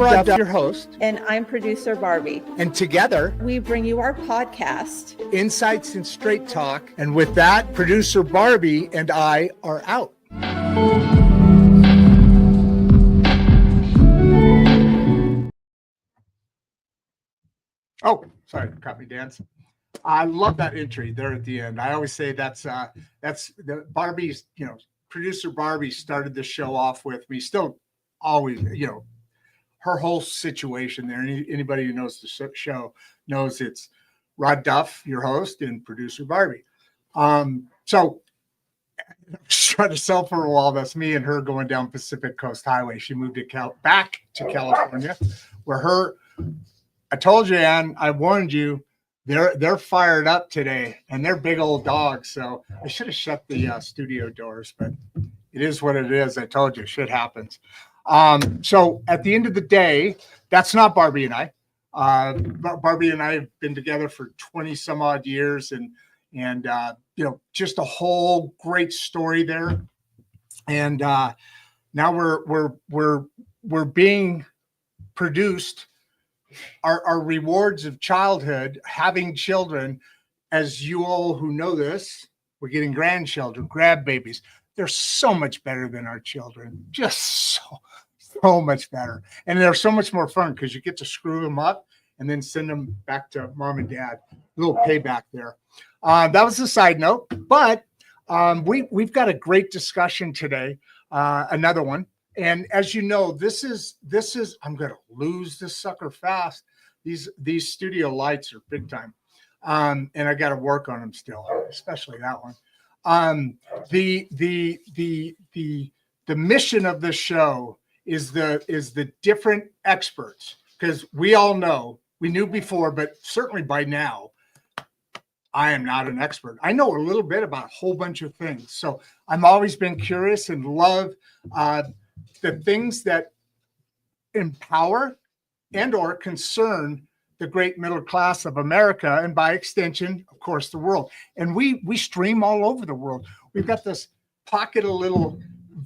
Rod Duff, your host. And I'm producer Barbie. And together, we bring you our podcast, Insights and Straight Talk. And with that, producer Barbie and I are out. Oh, sorry, caught me dancing. I love that entry there at the end. I always say that's the Barbie's, producer Barbie started the show off with me. Still always, her whole situation there. Anybody who knows the show knows it's Rod Duff, your host, and producer Barbie. So I was trying to sell for a while. That's me and her going down Pacific Coast Highway. She moved back to California, where I told you, Ann, I warned you, they're fired up today, and they're big old dogs. So I should have shut the studio doors, but it is what it is. I told you, shit happens. So at the end of the day, that's not Barbie and I. Barbie and I have been together for 20 some odd years, and just a whole great story there. And now we're being produced. Our rewards of childhood, having children, as you all who know this, we're getting grandchildren, grandbabies. They're so much better than our children, just so much better. And they're so much more fun because you get to screw them up and then send them back to mom and dad. A little payback there. That was a side note, but we've got a great discussion today, another one. And as you know, this is I'm going to lose this sucker fast. These studio lights are big time. And I got to work on them still, especially that one. The mission of this show is the different experts, because we all know, we knew before, but certainly by now, I am not an expert. I know a little bit about a whole bunch of things. So I've always been curious and love the things that empower and or concern the great middle class of America, and by extension, of course, the world. And we stream all over the world. We've got this pocket of little,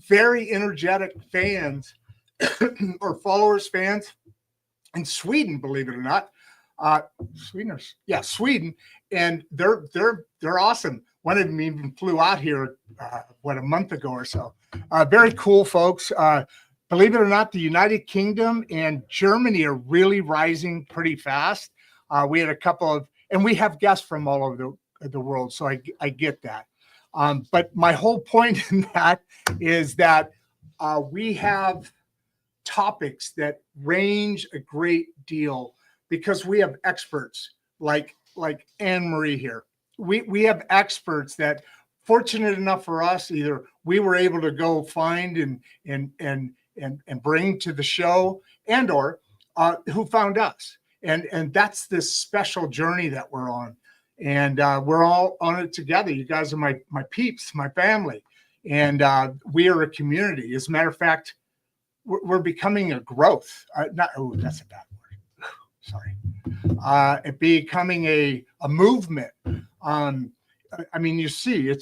very energetic fans or followers, fans in Sweden, believe it or not. Sweden, and they're awesome. One of them even flew out here a month ago or so. Very cool folks. Believe it or not, the United Kingdom and Germany are really rising pretty fast. We had a couple of, and we have guests from all over the world, so I get that. But my whole point in that is that we have topics that range a great deal because we have experts like Anne-Marie here. We have experts that, fortunate enough for us, either we were able to go find and bring to the show, and or who found us. And that's this special journey that we're on. And we're all on it together. You guys are my peeps, my family. And we are a community. As a matter of fact, we're becoming a growth. That's a bad word. Sorry. It becoming a movement. I mean, you see,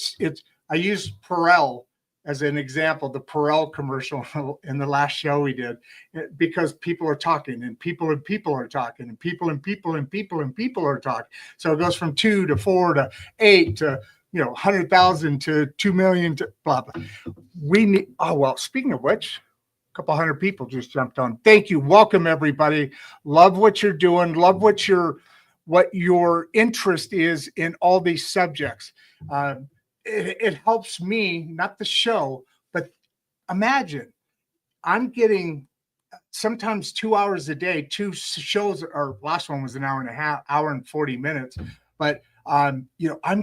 I use Perel as an example, the Perel commercial in the last show we did, because people are talking, and people are talking, and people are talking. So it goes from 2 to 4 to 8 to 100,000 to 2 million to blah blah. We need. Oh well, speaking of which, a couple hundred people just jumped on. Thank you, welcome everybody. Love what you're doing. Love what your interest is in all these subjects. It helps me, not the show, but imagine I'm getting sometimes 2 hours a day, 2 shows, or last one was an hour and a half, hour and 40 minutes. But, I'm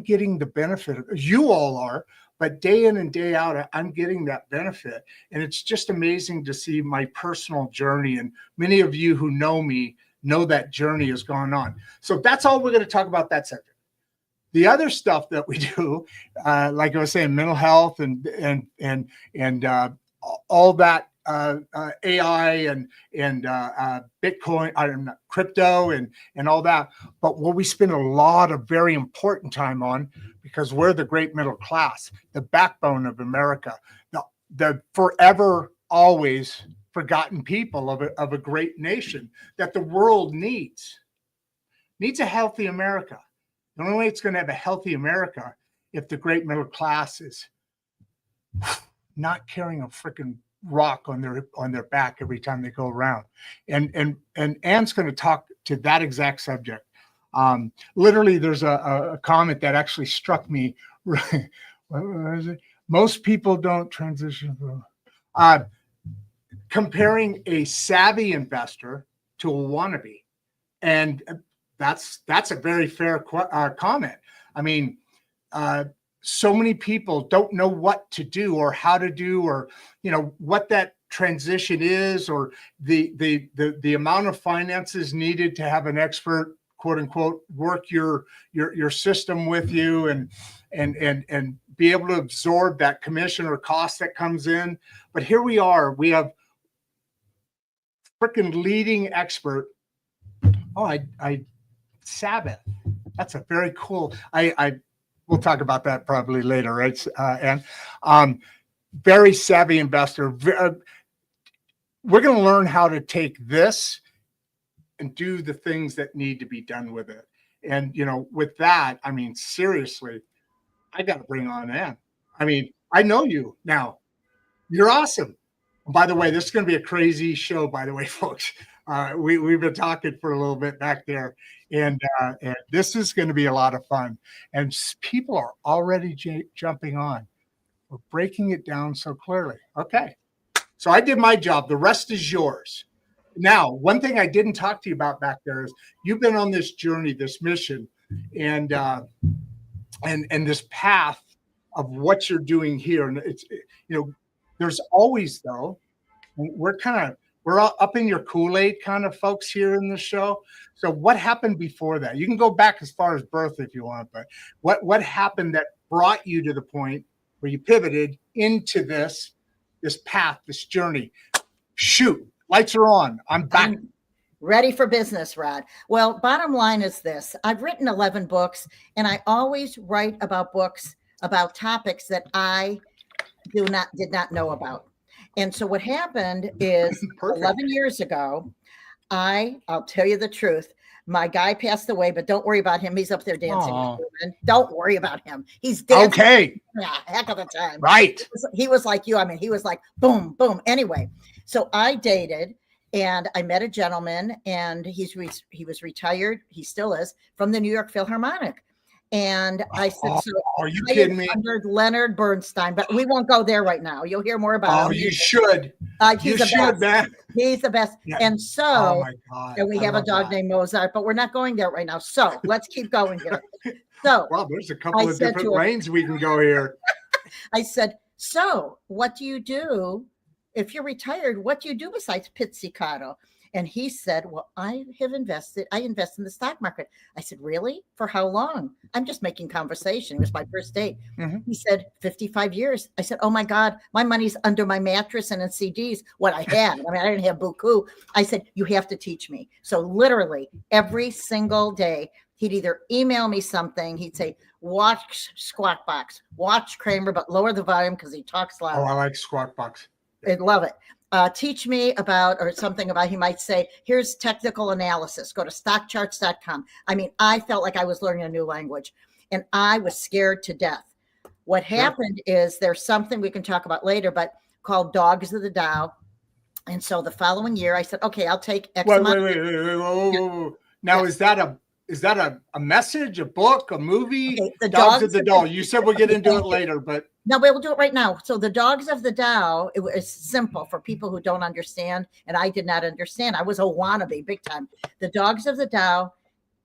getting the benefit of, you all are, but day in and day out, I'm getting that benefit. And it's just amazing to see my personal journey. And many of you who know me know that journey has gone on. So that's all we're going to talk about that subject. The other stuff that we do, like I was saying, mental health and all that AI and Bitcoin, crypto and all that. But what we spend a lot of very important time on, because we're the great middle class, the backbone of America, the forever, always forgotten people of a great nation that the world needs a healthy America. The only way it's going to have a healthy America if the great middle class is not carrying a freaking rock on their back every time they go around. And Ann's going to talk to that exact subject. Literally, there's a comment that actually struck me. What was it? Most people don't transition. Comparing a savvy investor to a wannabe, and that's a very fair comment. I mean, so many people don't know what to do or how to do, or what that transition is, or the amount of finances needed to have an expert, quote unquote, work your system with you and be able to absorb that commission or cost that comes in. But here we are. We have freaking leading expert. Oh, I Sabath. That's a very cool. We'll talk about that probably later, right? And very savvy investor. We're going to learn how to take this and do the things that need to be done with it. And with that, I mean, seriously, I got to bring on Ann. I mean, I know you now. You're awesome. By the way, this is going to be a crazy show, by the way, folks. We've been talking for a little bit back there, and this is going to be a lot of fun. And people are already jumping on. We're breaking it down so clearly. Okay. So I did my job. The rest is yours. Now, one thing I didn't talk to you about back there is you've been on this journey, this mission, and this path of what you're doing here. And it's, there's always, though, we're all up in your Kool-Aid kind of folks here in the show. So what happened before that? You can go back as far as birth if you want, but what happened that brought you to the point where you pivoted into this path, this journey? Shoot, lights are on. I'm back. I'm ready for business, Rod. Well, bottom line is this. I've written 11 books, and I always write about books about topics that I did not know about. And so what happened is 11 years ago, I'll tell you the truth. My guy passed away, but don't worry about him. He's up there dancing. Don't worry about him. He's dancing. Okay. Yeah, heck of a time. Right. He was like you. I mean, he was like, boom, boom. Anyway, so I dated and I met a gentleman, and he was retired. He still is, from the New York Philharmonic. And I said, so are you kidding me? Under Leonard Bernstein, but we won't go there right now. You'll hear more about him. Oh, you should. You should, man. He's the best. Yeah. And so, oh my God, and we have a dog named Mozart, but we're not going there right now. So let's keep going here. So, well, there's a couple of different lanes we can go here. I said, so what do you do if you're retired? What do you do besides pizzicato? And he said, well, I invest in the stock market. I said, really? For how long? I'm just making conversation. It was my first date. Mm-hmm. He said, 55 years. I said, oh my God, my money's under my mattress and in CDs, what I had. I mean, I didn't have beaucoup. I said, you have to teach me. So literally every single day, he'd either email me something. He'd say, watch Squawk Box, watch Kramer, but lower the volume because he talks loud. Oh, I like Squawk Box. I'd love it. Teach me about, or something about, he might say, here's technical analysis. Go to stockcharts.com. I mean, I felt like I was learning a new language, and I was scared to death. What happened is there's something we can talk about later, but called Dogs of the Dow. And so the following year I said, okay, I'll take X amount. Wait. Whoa. Now, is that a message, a book, a movie? Okay, the Dogs of the Dow. You said we'll get into it later, but. No, we'll do it right now. So the Dogs of the Dow, it was simple for people who don't understand, and I did not understand. I was a wannabe big time. The Dogs of the Dow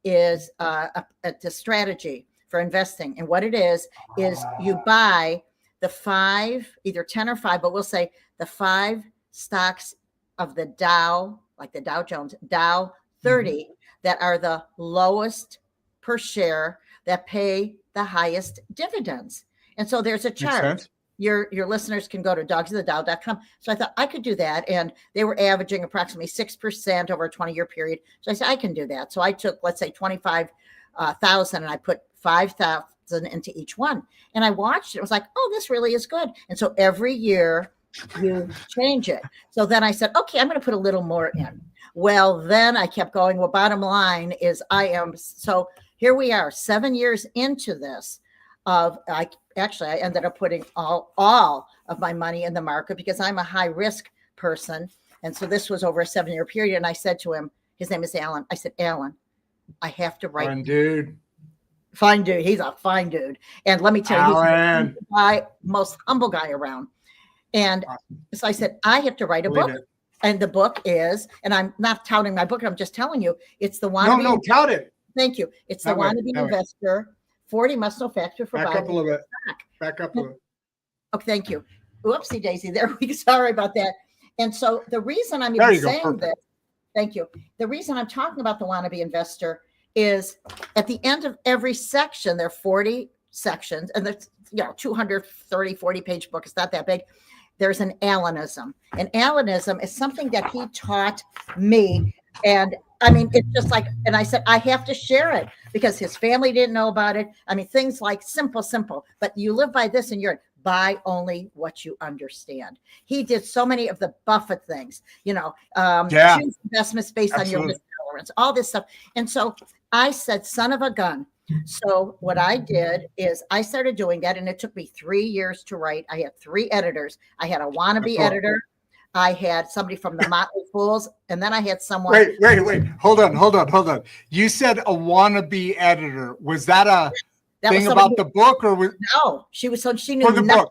is a strategy for investing. And what it is you buy the 5, either 10 or 5, but we'll say the 5 stocks of the Dow, like the Dow Jones, Dow 30, that are the lowest per share, that pay the highest dividends. And so there's a chart. Your listeners can go to dogsofthedow.com. So I thought I could do that. And they were averaging approximately 6% over a 20-year period. So I said, I can do that. So I took, let's say, 25,000 and I put 5,000 into each one. And I watched it. It was like, oh, this really is good. And so every year you change it. So then I said, okay, I'm going to put a little more in. Well, then I kept going. Well, bottom line is so here we are 7 years into this I ended up putting all of my money in the market because I'm a high risk person. And so this was over a 7-year period. And I said to him, his name is Alan. I said, Alan, I have to write. Fine dude. He's a fine dude. And let me tell you, he's the most humble guy around. And so I said, I have to write a book. And the book is, and I'm not touting my book, I'm just telling you, it's the Wannabe. No, tout it. Thank you. It's the Wannabe Investor, 40 must-know factors for Back up a little bit. Back up a little. Oh, thank you. Whoopsie daisy. There we go. Sorry about that. And so the reason I'm even saying this, thank you. The reason I'm talking about the Wannabe Investor is at the end of every section, there are 40 sections, and there's 230, 40-page book. It's not that big. There's an Alanism. And Alanism is something that he taught me. And I mean, it's just like, and I said, I have to share it because his family didn't know about it. I mean, things like simple, but you live by this and you're buy only what you understand. He did so many of the Buffett things, choose investments based on your risk tolerance, all this stuff. And so I said, son of a gun. So what I did is I started doing that, and it took me 3 years to write. I had 3 editors. I had a Wannabe editor. I had somebody from the Motley Fools, and then I had someone. Wait. Hold on. You said a Wannabe editor. Was that a thing about the book, or was no? She knew nothing. Book.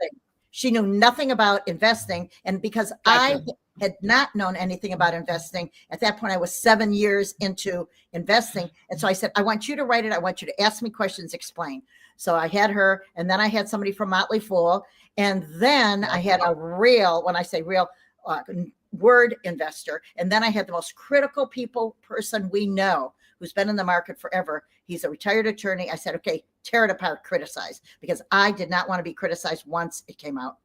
She knew nothing about investing, and because I had not known anything about investing at that point, I was 7 years into investing, and so I said, I want you to write it. I want you to ask me questions, explain. So I had her, and then I had somebody from Motley Fool, and then I had a real, when I say real, word investor, and then I had the most critical person we know who's been in the market forever. He's a retired attorney. I said, okay, tear it apart, criticize, because I did not want to be criticized once it came out,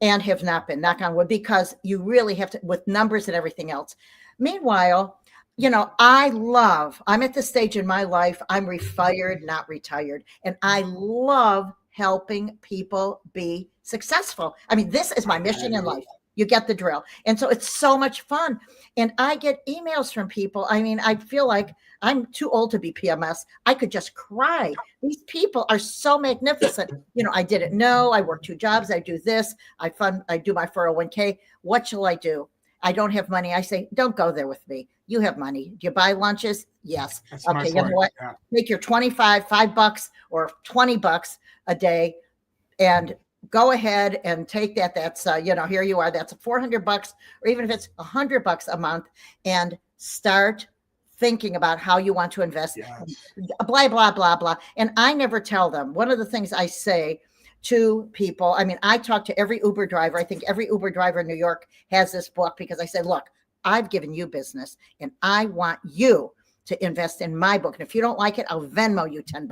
and have not been, knock on wood, because you really have to, with numbers and everything else. Meanwhile, I'm at the stage in my life, I'm refired, not retired, and I love helping people be successful. I mean, this is my mission in life. You get the drill. And so it's so much fun. And I get emails from people. I mean, I feel like I'm too old to be PMS. I could just cry. These people are so magnificent. I didn't know. I work 2 jobs. I do this. I do my 401k. What shall I do? I don't have money. I say, don't go there with me. You have money. Do you buy lunches? Yes. That's okay. You know what? Yeah. Make your $5 or $20 a day and go ahead and take that. That's, here you are. That's $400, or even if it's $100 a month, and start thinking about how you want to invest. Yes. Blah, blah, blah, blah. And I never tell them. One of the things I say to people, I mean, I talk to every Uber driver. I think every Uber driver in New York has this book, because I say, look, I've given you business and I want you to invest in my book. And if you don't like it, I'll Venmo you $10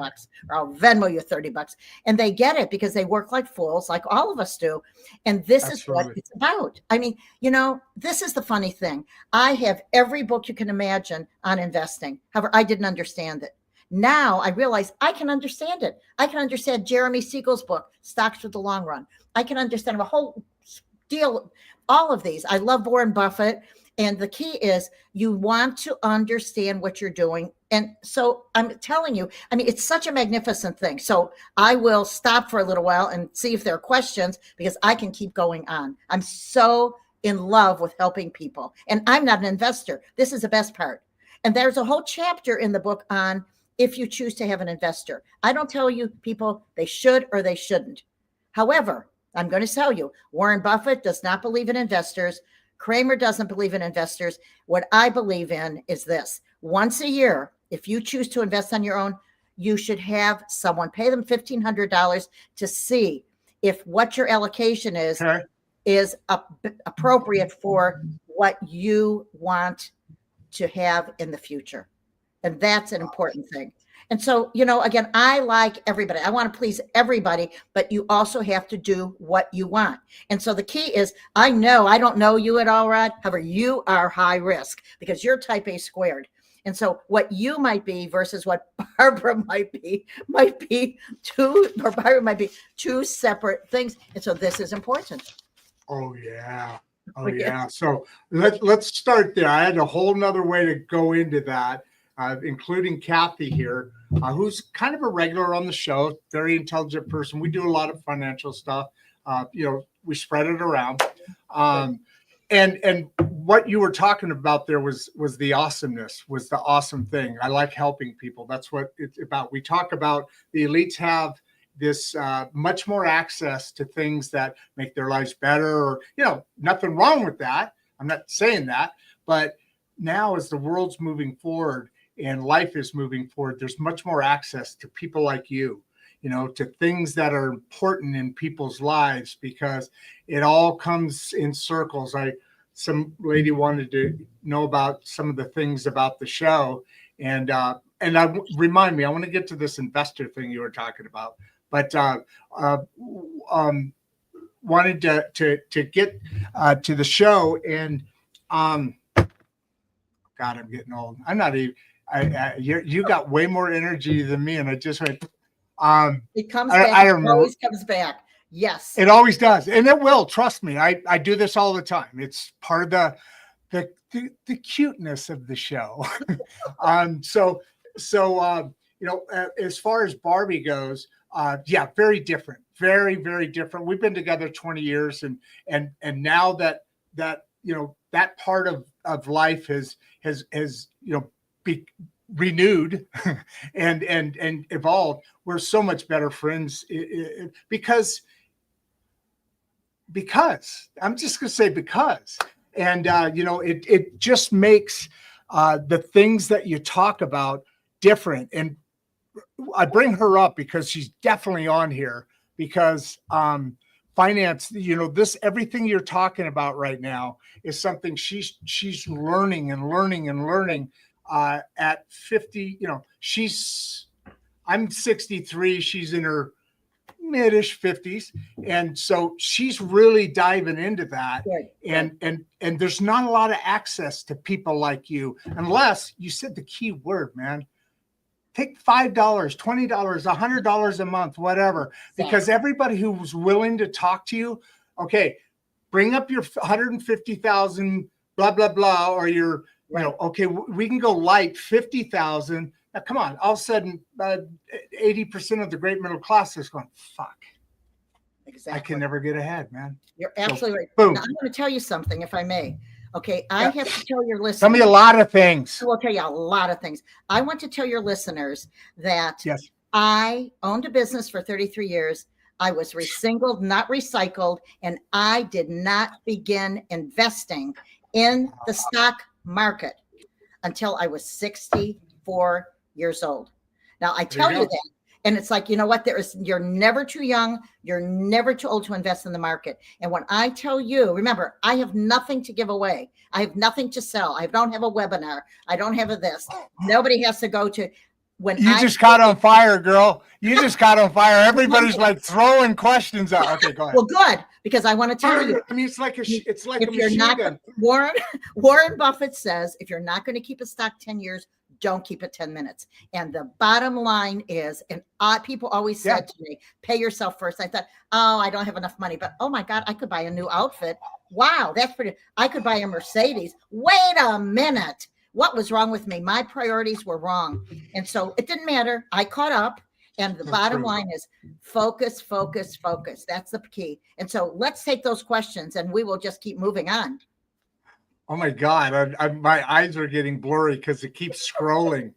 or I'll Venmo you $30. And they get it because they work like fools, like all of us do. And this is what it's about. I mean, this is the funny thing. I have every book you can imagine on investing. However, I didn't understand it. Now I realize I can understand it. I can understand Jeremy Siegel's book, Stocks for the Long Run. I can understand a whole deal, all of these. I love Warren Buffett. And the key is you want to understand what you're doing. And so I'm telling you, I mean, it's such a magnificent thing. So I will stop for a little while and see if there are questions, because I can keep going on. I'm so in love with helping people. And I'm not an investor. This is the best part. And there's a whole chapter in the book on if you choose to have an investor. I don't tell you people they should or they shouldn't. However, I'm going to tell you, Warren Buffett does not believe in investors. Kramer doesn't believe in investors. What I believe in is this. Once a year, if you choose to invest on your own, you should have someone pay them $1,500 to see if what your allocation is appropriate for what you want to have in the future. And that's an important thing. And so, again, I like everybody. I want to please everybody, but you also have to do what you want. And so the key is, I don't know you at all, Rod. However, you are high risk because you're type A squared. And so what you might be versus what Barbara might be two separate things. And so this is important. Oh yeah. Oh Okay. yeah. So let's start there. I had a whole nother way to go into that, including Kathy here, who's kind of a regular on the show, very intelligent person. We do a lot of financial stuff. We spread it around. And what you were talking about there was the awesomeness, was the awesome thing. I like helping people. That's what it's about. We talk about the elites have this much more access to things that make their lives better, or, nothing wrong with that. I'm not saying that, but now as the world's moving forward and life is moving forward, there's much more access to people like you, to things that are important in people's lives, because it all comes in circles. Some lady wanted to know about some of the things about the show, and remind me, I want to get to this investor thing you were talking about. But wanted to get to the show, and God, I'm getting old. I'm not even. You got way more energy than me, and I just went. It comes back. It always comes back. Yes, it always does, and it will. Trust me. I do this all the time. It's part of the cuteness of the show. As far as Barbie goes. Very different, very, very different. We've been together 20 years, and now that that part of life has be renewed and evolved. We're so much better friends because I'm just gonna say because, and it just makes the things that you talk about different. And I bring her up because she's definitely on here, because finance, everything you're talking about right now is something she's learning at 50. I'm 63, she's in her mid-ish 50s, and so she's really diving into that. Right. And there's not a lot of access to people like you, unless you said the key word, man. Take $5, $20, $100 a month, whatever, because everybody who's willing to talk to you, okay, bring up your 150,000, blah, blah, blah, or your, okay, we can go light 50,000. Now, come on, all of a sudden, 80% of the great middle class is going, fuck. Exactly. I can never get ahead, man. You're absolutely right. Boom. Now, I'm going to tell you something, if I may. Okay, I have to tell your listeners. Tell me a lot of things. I will tell you a lot of things. I want to tell your listeners that I owned a business for 33 years. I was singled, not recycled, and I did not begin investing in the stock market until I was 64 years old. Now, I tell you that. And it's like, you know what? You're never too young. You're never too old to invest in the market. And when I tell you, remember, I have nothing to give away. I have nothing to sell. I don't have a webinar. I don't have a this. Nobody has to go to. You just caught on fire, girl. You just caught on fire. Everybody's like throwing questions out. Okay, go ahead. Well, good, because I want to tell you. I mean, it's like a if you're not, Warren Buffett says, if you're not going to keep a stock 10 years, don't keep it 10 minutes. And the bottom line is, and people always said to me, pay yourself first. I thought, oh, I don't have enough money, but oh my God, I could buy a new outfit. Wow, that's pretty. I could buy a Mercedes. Wait a minute. What was wrong with me? My priorities were wrong. And so it didn't matter. I caught up. And the bottom line is focus, focus, focus. That's the key. And so let's take those questions and we will just keep moving on. Oh my God, my eyes are getting blurry because it keeps scrolling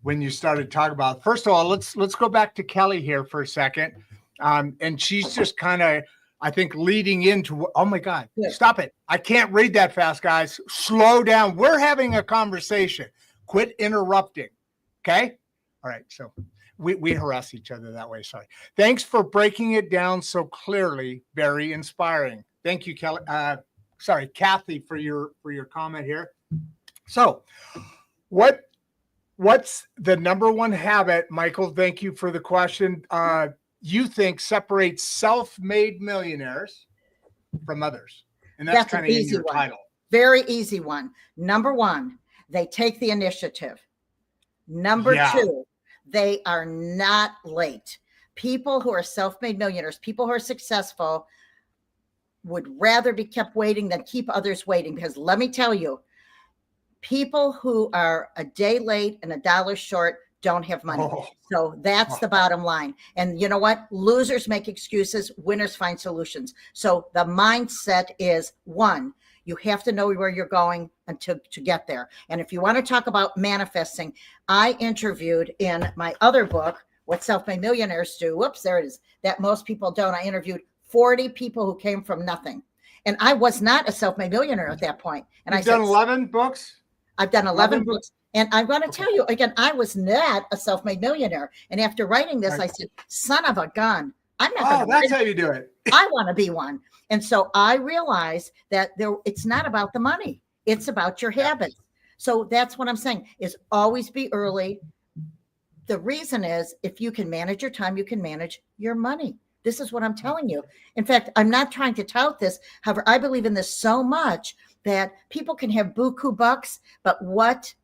when you started talking about it. First of all, let's go back to Kelly here for a second. And she's just kind of, I think, leading into, oh my God, stop it. I can't read that fast, guys. Slow down. We're having a conversation. Quit interrupting. Okay? All right. So we harass each other that way. Sorry. Thanks for breaking it down so clearly. Very inspiring. Thank you, Kelly. Kathy, for your comment here. So what's the number one habit, Michael? Thank you for the question. You think separates self-made millionaires from others? And that's kind of in your title. Very easy one. Number one, they take the initiative. Number two, they are not late. People who are self-made millionaires, people who are successful, would rather be kept waiting than keep others waiting. Because let me tell you, people who are a day late and $1 short don't have money. Oh. So that's the bottom line. And you know what? Losers make excuses, winners find solutions. So the mindset is, one, you have to know where you're going to get there. And if you want to talk about manifesting, I interviewed in my other book, What Self-Made Millionaires Do. Whoops, there it is. That most people don't. I interviewed 40 people who came from nothing. And I was not a self-made millionaire at that point. And You've done 11 books? I've done 11 books. And I'm going to tell you again, I was not a self-made millionaire. And after writing this, I said, son of a gun, I'm not going to. That's how you do it. I want to be one. And so I realized that it's not about the money. It's about your habits. So that's what I'm saying, is always be early. The reason is, if you can manage your time, you can manage your money. This is what I'm telling you. In fact, I'm not trying to tout this. However, I believe in this so much that people can have buku bucks, but what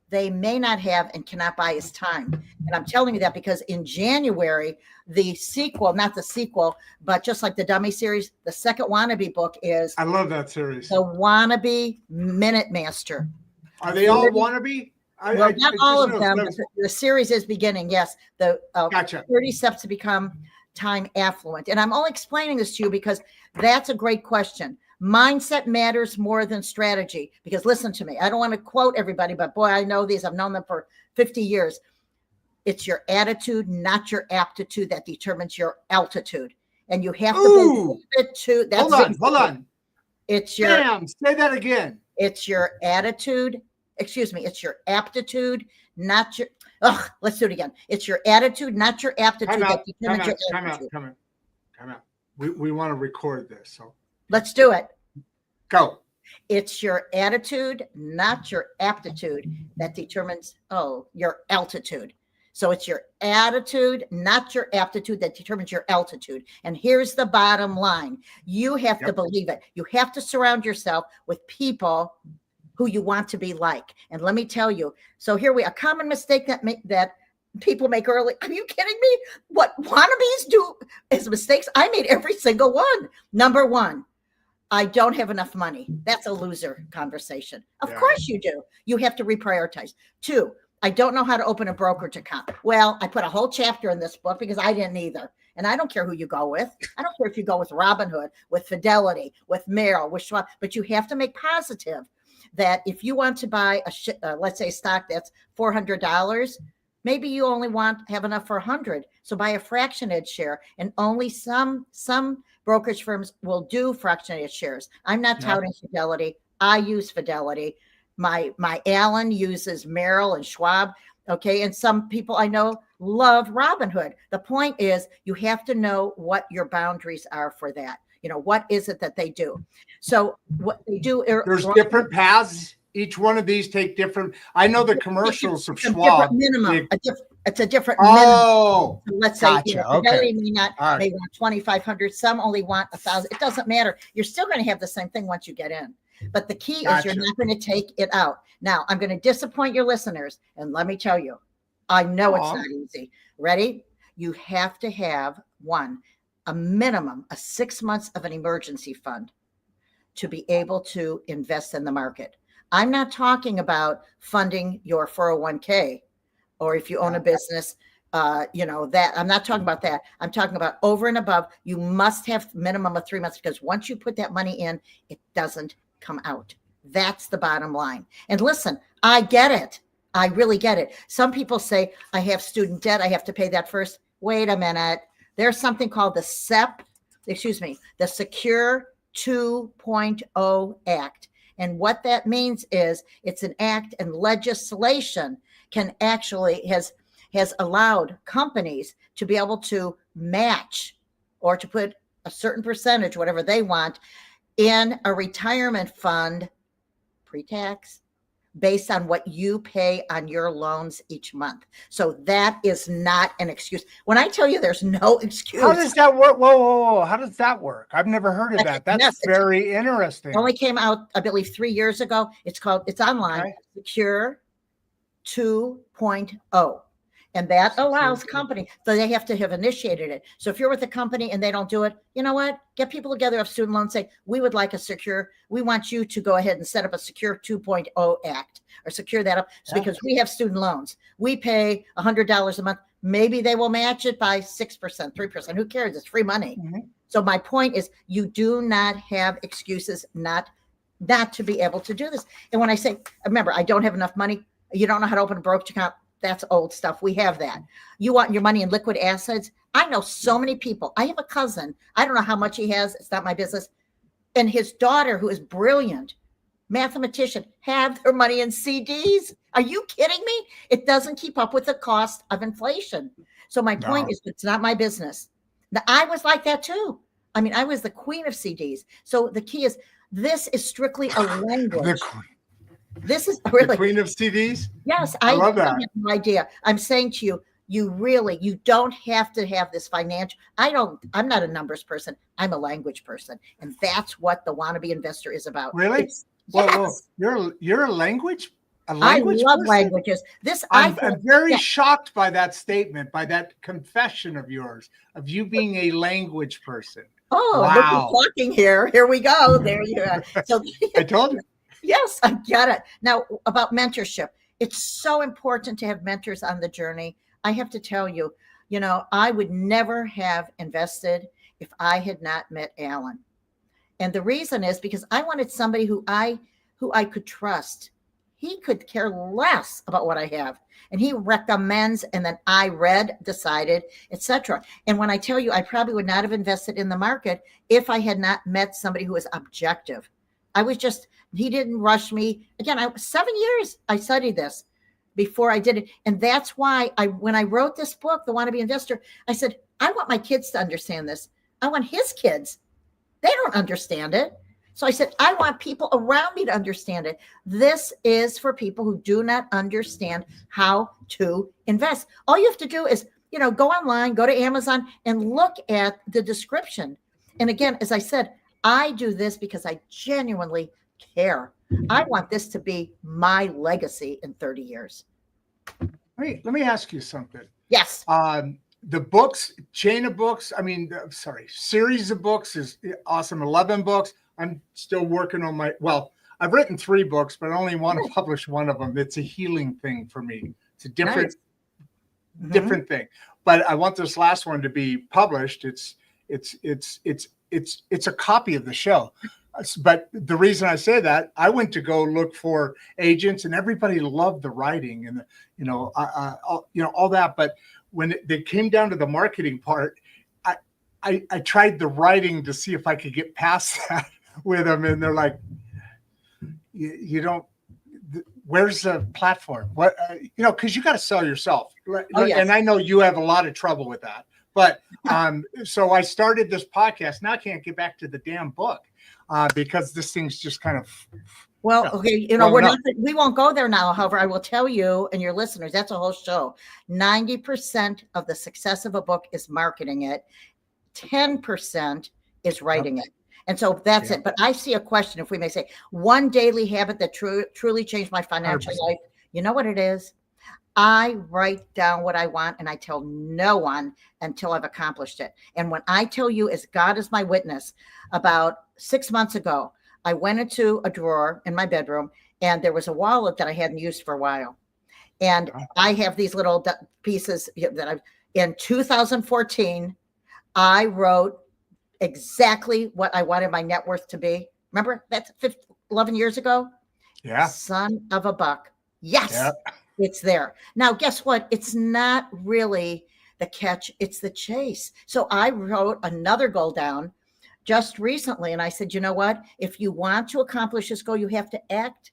they may not have and cannot buy is time. And I'm telling you that because in January, the sequel, not the sequel, but just like the Dummy series, the second Wannabe book is. I love that series. The Wannabe Minute Master. Are they all Wannabe? Well, not all of them. The series is beginning. Yes. The Gotcha. 30 steps to become time affluent. And I'm only explaining this to you because that's a great question. Mindset matters more than strategy, because listen to me. I don't want to quote everybody, but boy, I know these. I've known them for 50 years. It's your attitude, not your aptitude, that determines your altitude. And you have to believe it too. That's hold on. It's your, say that again. It's your attitude. Excuse me. It's your aptitude, not your, let's do it again. It's your attitude, not your aptitude. That determines your altitude. Come out. We want to record this. So let's do it. Go. It's your attitude, not your aptitude, that determines, your altitude. So it's your attitude, not your aptitude, that determines your altitude. And here's the bottom line. You have to believe it. You have to surround yourself with people who you want to be like. And let me tell you, so here a common mistake that people make early. Are you kidding me? What wannabes do is mistakes. I made every single one. Number one, I don't have enough money. That's a loser conversation. Of course you do. You have to reprioritize. 2, I don't know how to open a brokerage account. Well, I put a whole chapter in this book because I didn't either. And I don't care who you go with. I don't care if you go with Robinhood, with Fidelity, with Merrill, with Schwab, but you have to make positive that if you want to buy let's say stock that's $400, maybe you only have enough for 100. So buy a fractionated share, and only some brokerage firms will do fractionated shares. I'm not touting Fidelity. I use Fidelity. My Alan uses Merrill and Schwab. Okay. And some people I know love Robinhood. The point is, you have to know what your boundaries are for that. What is it that they do? So what they do, there's different paths. Each one of these take different. I know the commercials of Schwab. Minimum. It's a different minimum. So let's say Fidelity may want 2,500. Some only want 1,000. It doesn't matter. You're still going to have the same thing once you get in. But the key is you're not going to take it out. Now, I'm going to disappoint your listeners. And let me tell you, I know it's not easy. Ready? You have to have a minimum of 6 months of an emergency fund to be able to invest in the market. I'm not talking about funding your 401k, or if you own a business, that I'm not talking about that. I'm talking about over and above. You must have minimum of 3 months, because once you put that money in, it doesn't come out. That's the bottom line. And listen, I get it. I really get it. Some people say, I have student debt. I have to pay that first. Wait a minute. There's something called the the Secure 2.0 Act. And what that means is it's an act, and legislation can actually has allowed companies to be able to match or to put a certain percentage, whatever they want, in a retirement fund pre-tax based on what you pay on your loans each month. So that is not an excuse. When I tell you there's no excuse. How does that work? Whoa. How does that work? I've never heard of that. That's very interesting. It only came out, I believe, 3 years ago. It's online, Secure 2.0. And that allows company, so they have to have initiated it. So if you're with a company and they don't do it, you know what? Get people together of student loans, say, we would like we want you to go ahead and set up a Secure 2.0 Act or secure that up. So because we have student loans, we pay $100 a month. Maybe they will match it by 6%, 3%. Who cares? It's free money. Mm-hmm. So my point is you do not have excuses not to be able to do this. And when I say, remember, I don't have enough money. You don't know how to open a brokerage account. That's old stuff. We have that. You want your money in liquid assets. I know so many people. I have a cousin. I don't know how much he has. It's not my business. And his daughter, who is brilliant, mathematician, have their money in CDs. Are you kidding me? It doesn't keep up with the cost of inflation. So my point is, it's not my business. Now, I was like that too. I mean, I was the queen of CDs. So the key is, this is strictly a language. This is really the queen of CDs. Yes, I love that. Have no idea. I'm saying to you, you don't have to have this financial. I'm not a numbers person. I'm a language person, and that's what the Wannabe Investor is about. Really? Well, you're a language. I love person? Languages. I'm very shocked by that statement, by that confession of yours, of you being a language person. Oh, wow. Look who's talking here. Here we go. There you are. So I told you. Yes, I get it. Now, about mentorship, it's so important to have mentors on the journey. I have to tell you, I would never have invested if I had not met Alan. And the reason is because I wanted somebody who I could trust. He could care less about what I have. And he recommends, and then I read, decided, etc. And when I tell you, I probably would not have invested in the market if I had not met somebody who was objective. He didn't rush me. Again, 7 years I studied this before I did it. And that's why when I wrote this book, The Wannabe Investor, I said, I want my kids to understand this. I want his kids. They don't understand it. So I said, I want people around me to understand it. This is for people who do not understand how to invest. All you have to do is, go online, go to Amazon and look at the description. And again, as I said, I do this because I genuinely care. I want this to be my legacy in 30 years. Let me ask you something. Yes. The books, chain of books, series of books is awesome. 11 books. I'm still working on I've written 3 books, but I only want to publish one of them. It's a healing thing for me. It's a different thing. But I want this last one to be published. It's a copy of the show. But the reason I say that, I went to go look for agents, and everybody loved the writing and all that. But when they came down to the marketing part, I tried the writing to see if I could get past that with them, and they're like, "You don't. Where's the platform? What because you got to sell yourself." Oh, yes. And I know you have a lot of trouble with that. But so I started this podcast. Now I can't get back to the damn book because this thing's just kind of. Well, okay, we won't go there now. However, I will tell you and your listeners, that's a whole show. 90% of the success of a book is marketing it. 10% is writing it. And so that's it. But I see a question, if we may say, one daily habit that truly changed my financial 100%. Life. You know what it is? I write down what I want and I tell no one until I've accomplished it. And when I tell you, as God is my witness, about 6 months ago, I went into a drawer in my bedroom and there was a wallet that I hadn't used for a while. And I have these little pieces that in 2014, I wrote exactly what I wanted my net worth to be. Remember, that's 11 years ago? Yeah. Son of a buck. Yes. Yep. It's there. Now, guess what? It's not really the catch. It's the chase. So I wrote another goal down just recently. And I said, you know what? If you want to accomplish this goal, you have to act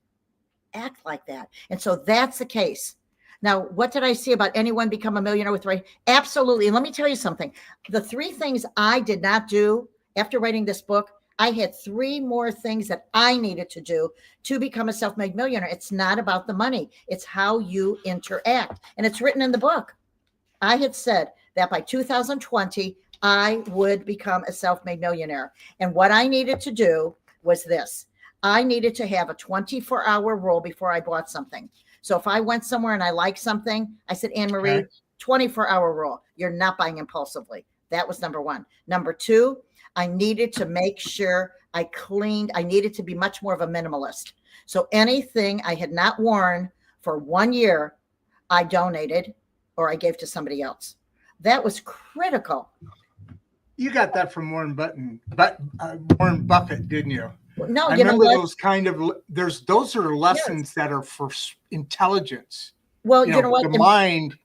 like that. And so that's the case. Now, what did I see about anyone become a millionaire with writing? Absolutely. And let me tell you something. The 3 things I did not do after writing this book, I had 3 more things that I needed to do to become a self-made millionaire. It's not about the money. It's how you interact. And it's written in the book. I had said that by 2020, I would become a self-made millionaire. And what I needed to do was this. I needed to have a 24-hour rule before I bought something. So if I went somewhere and I liked something, I said, Anne Marie, 24-hour rule. You're not buying impulsively. That was number one. Number two, I needed to make sure I cleaned. I needed to be much more of a minimalist. So anything I had not worn for 1 year, I donated or I gave to somebody else. That was critical. You got that from Warren Buffett, didn't you? No, I you know remember what? those kind of, those are lessons that are for intelligence. Well, you know what? The mind.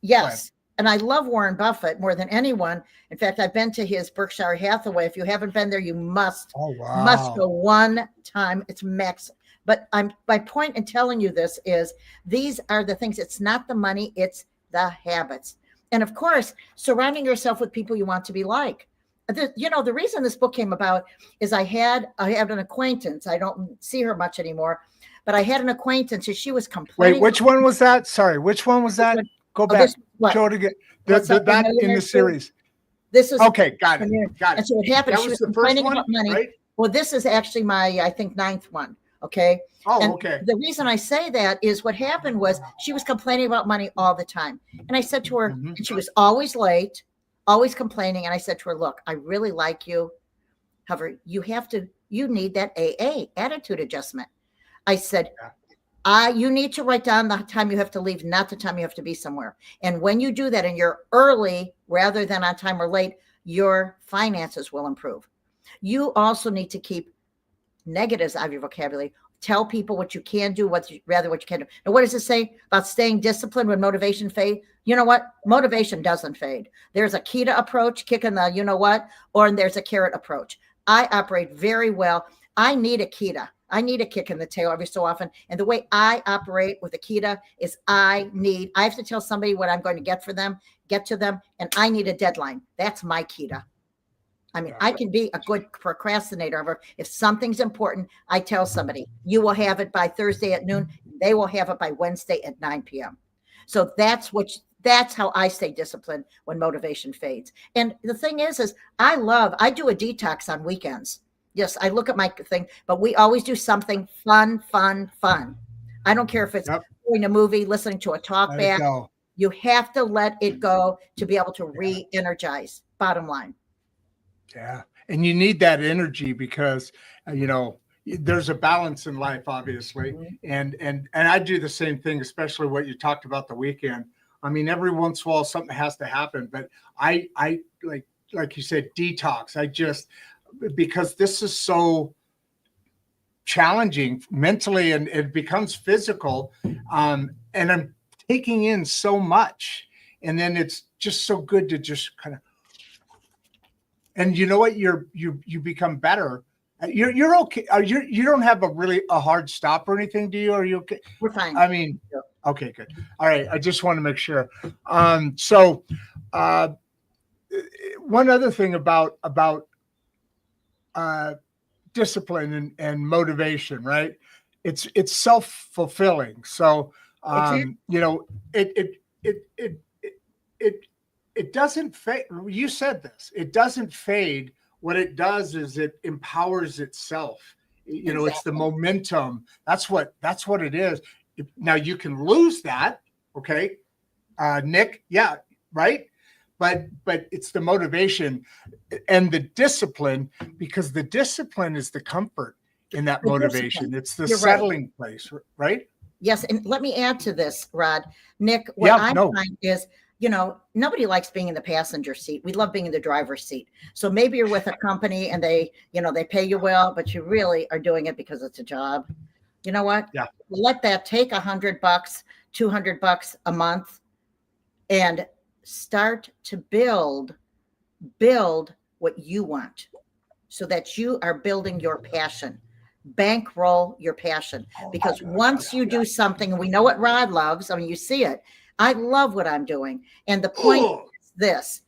Yes. And I love Warren Buffett more than anyone. In fact, I've been to his Berkshire Hathaway. If you haven't been there, you must go one time. It's max. But my point in telling you this is these are the things. It's not the money, it's the habits. And of course, surrounding yourself with people you want to be like. The reason this book came about is I have an acquaintance. I don't see her much anymore, but I had an acquaintance and she was complaining. Wait, which one was that? Sorry, which one was that? Go back. Show it again. That in the series. This is okay. Got it. And so what happened? She was complaining about money. Right? Well, this is actually my, I think, 9th one. Okay. Oh, and okay. The reason I say that is what happened was she was complaining about money all the time. And I said to her, and she was always late, always complaining. And I said to her, look, I really like you. However, you need that AA, attitude adjustment. I said, you need to write down the time you have to leave, not the time you have to be somewhere. And when you do that and you're early rather than on time or late, your finances will improve. You also need to keep negatives out of your vocabulary. Tell people what you can do, what you can do. And what does it say about staying disciplined when motivation fades? You know what? Motivation doesn't fade. There's a kita approach, kicking the you know what, or there's a carrot approach. I operate very well. I need a kita. I need a kick in the tail every so often. And the way I operate with Akita is I have to tell somebody what I'm going to get to them, and I need a deadline. That's my Kita. I mean, I can be a good procrastinator. However, if something's important, I tell somebody, you will have it by Thursday at noon. They will have it by Wednesday at 9 p.m. So that's how I stay disciplined when motivation fades. And the thing is I do a detox on weekends. Yes, I look at my thing, but we always do something fun. I don't care if it's going a movie, listening to a talk back. You have to let it go to be able to re-energize, bottom line. Yeah. And you need that energy because, there's a balance in life, obviously. And I do the same thing, especially what you talked about the weekend. I mean, every once in a while, something has to happen, but I like you said, detox. Because this is so challenging mentally and it becomes physical. And I'm taking in so much. And then it's just so good to just kind of, and you know what, you become better. You're okay. You don't have a hard stop or anything, do you? Are you okay? We're fine. I mean, okay, good. All right. I just want to make sure. So one other thing about discipline and motivation, right? It's self-fulfilling. So, it doesn't fade. You said this, it doesn't fade. What it does is it empowers itself. Exactly. It's the momentum. That's what it is. Now you can lose that. Okay. Nick. Yeah. Right. But it's the motivation and the discipline, because the discipline is the comfort in that motivation. It's the settling place, right? Yes. And let me add to this, Rod. Nick, what I find is, nobody likes being in the passenger seat. We love being in the driver's seat. So maybe you're with a company and they pay you well, but you really are doing it because it's a job. You know what? Yeah. Let that take $100, $200 a month and start to build what you want so that you are building your passion. Bankroll your passion, because once you do something, and we know what Rod loves, I mean, you see it. I love what I'm doing. And the point is this,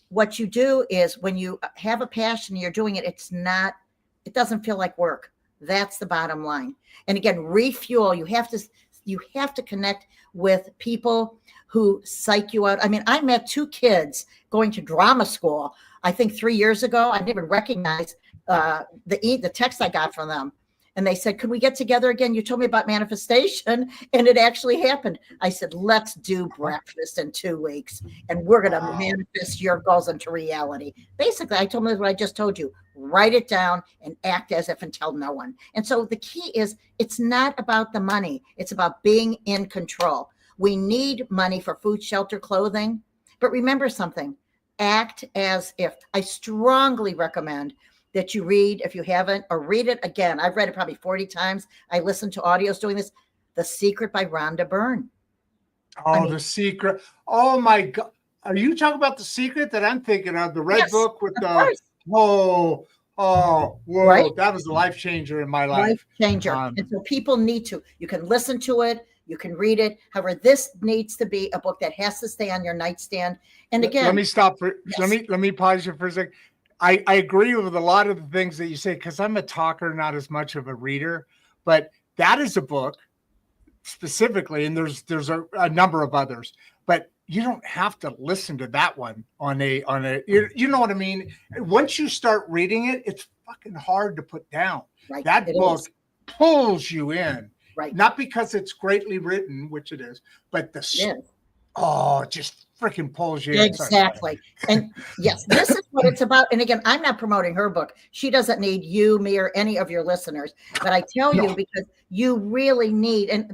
what you do is when you have a passion, you're doing it. It doesn't feel like work. That's the bottom line. And again, refuel. You have to connect with people who psych you out. I mean, I met 2 kids going to drama school, I think 3 years ago. I didn't even recognize the text I got from them. And they said, could we get together again? You told me about manifestation and it actually happened. I said, let's do breakfast in 2 weeks and we're going to manifest your goals into reality. Basically, I told them what I just told you. Write it down and act as if and tell no one. And so the key is it's not about the money. It's about being in control. We need money for food, shelter, clothing. But remember something, act as if. I strongly recommend that you read, if you haven't, or read it again. I've read it probably 40 times. I listened to audios doing this. The Secret by Rhonda Byrne. The Secret. Oh my God. Are you talking about The Secret that I'm thinking of? The red book with the, whoa. Right? That was a life changer in my life. Life changer. And so people need to, you can listen to it, you can read it. However, this needs to be a book that has to stay on your nightstand. And again, let me stop for, let me pause you for a second. I agree with a lot of the things that you say, because I'm a talker, not as much of a reader, but that is a book specifically, and there's a number of others, but you don't have to listen to that one on a you know what I mean? Once you start reading it, it's fucking hard to put down. Right. That book pulls you in. Right. Not because it's greatly written, which it is, but it just freaking pulls you in. Exactly. And yes, this is what it's about. And again, I'm not promoting her book. She doesn't need you, me, or any of your listeners. But I tell you, because you really need,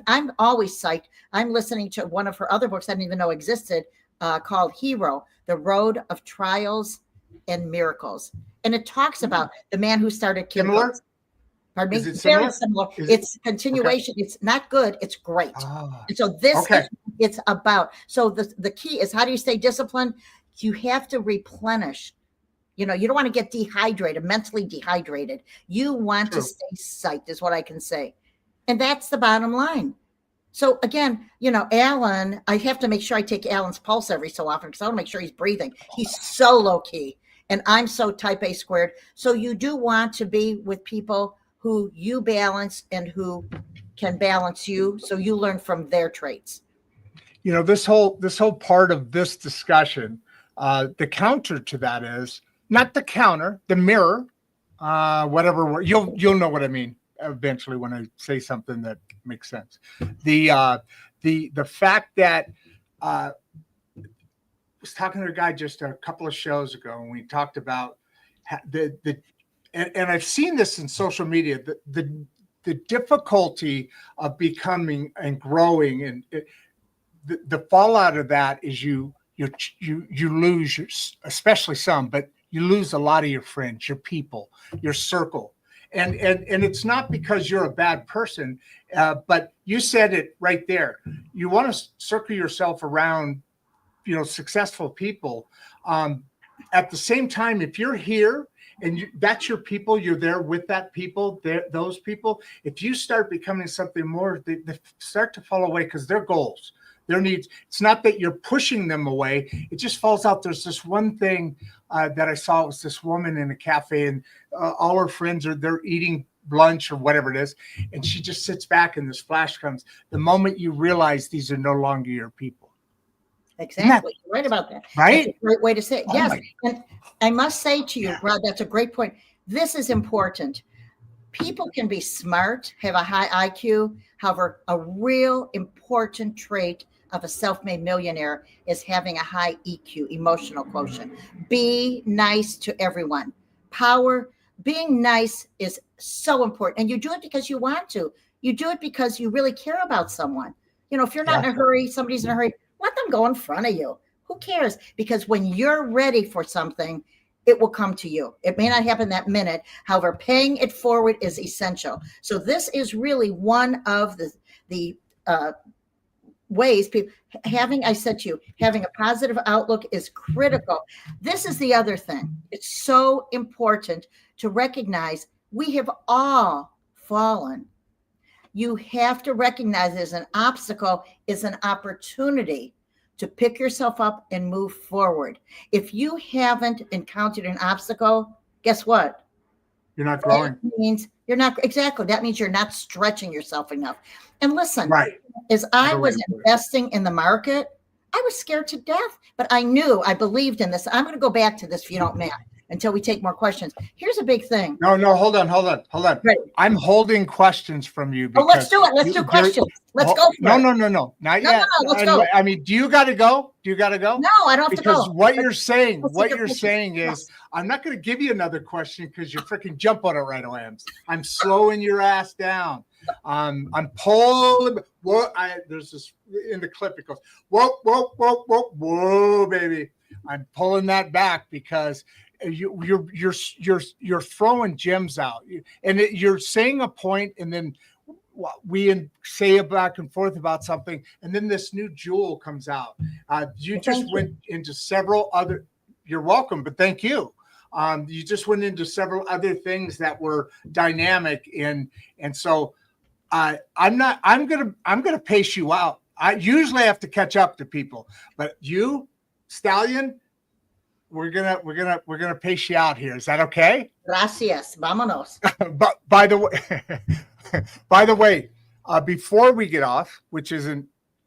I'm always psyched. I'm listening to one of her other books I didn't even know existed, called Hero, The Road of Trials and Miracles. And it talks about the man who started Kindle. Pardon me? Is it similar? Very similar. It's continuation. Okay. It's not good. It's great. And so this is it's about. So the key is, how do you stay disciplined? You have to replenish. You don't want to get dehydrated, mentally dehydrated. You want to stay psyched is what I can say. And that's the bottom line. So again, Alan, I have to make sure I take Alan's pulse every so often because I want to make sure he's breathing. He's so low key and I'm so type A squared. So you do want to be with people who you balance and who can balance you, so you learn from their traits. This whole part of this discussion, the counter to that is not the counter, the mirror, whatever. You'll know what I mean eventually when I say something that makes sense. The fact that I was talking to a guy just a couple of shows ago, and we talked about and I've seen this in social media, the difficulty of becoming and growing, and the fallout of that is you lose, especially some, but you lose a lot of your friends, your people, your circle. And it's not because you're a bad person, but you said it right there. You want to circle yourself around, successful people. At the same time, if you're here, and that's your people, you're there with that people, those people. If you start becoming something more, they start to fall away because their goals, their needs. It's not that you're pushing them away. It just falls out. There's this one thing that I saw. It was this woman in a cafe, and all her friends they're eating lunch or whatever it is. And she just sits back and this flash comes. The moment you realize these are no longer your people. Exactly. You're right about that. Right? That's a great way to say it. Yes. And I must say to you, Rod, that's a great point. This is important. People can be smart, have a high IQ. However, a real important trait of a self-made millionaire is having a high EQ, emotional quotient. Be nice to everyone. Being nice is so important. And you do it because you want to. You do it because you really care about someone. If you're not in a hurry, somebody's in a hurry, let them go in front of you. Who cares? Because when you're ready for something, it will come to you. It may not happen that minute. However, paying it forward is essential. So this is really one of the ways people having a positive outlook is critical. This is the other thing. It's so important to recognize we have all fallen. You have to recognize there's an obstacle is an opportunity to pick yourself up and move forward. If you haven't encountered an obstacle, guess what? You're not growing. That means you're not exactly. That means you're not stretching yourself enough. And listen, as I was investing in the market, I was scared to death, but I believed in this. I'm going to go back to this if you don't mind. until we take more questions. Here's a big thing. No, hold on. Right. I'm holding questions from you. Oh, let's do it. Let's do questions. Let's go for it. No, not yet. Let's go. I mean, do you got to go? No, I don't have to go. Because what you're saying Yes. is, I'm not going to give you another question because you freaking jump on it right away. I'm slowing your ass down. I'm pulling. There's this in the clip. It goes, whoa, baby. I'm pulling that back because you're throwing gems out, and you're saying a point, and then we say a back and forth about something, and then this new jewel comes out. You went into several other. You're welcome, but thank you. You just went into several other things that were dynamic, and so I'm gonna pace you out. I usually have to catch up to people, but you, Stallion, we're gonna pace you out here. Is that okay? Gracias. Vámonos. But by the way, before we get off, which isn't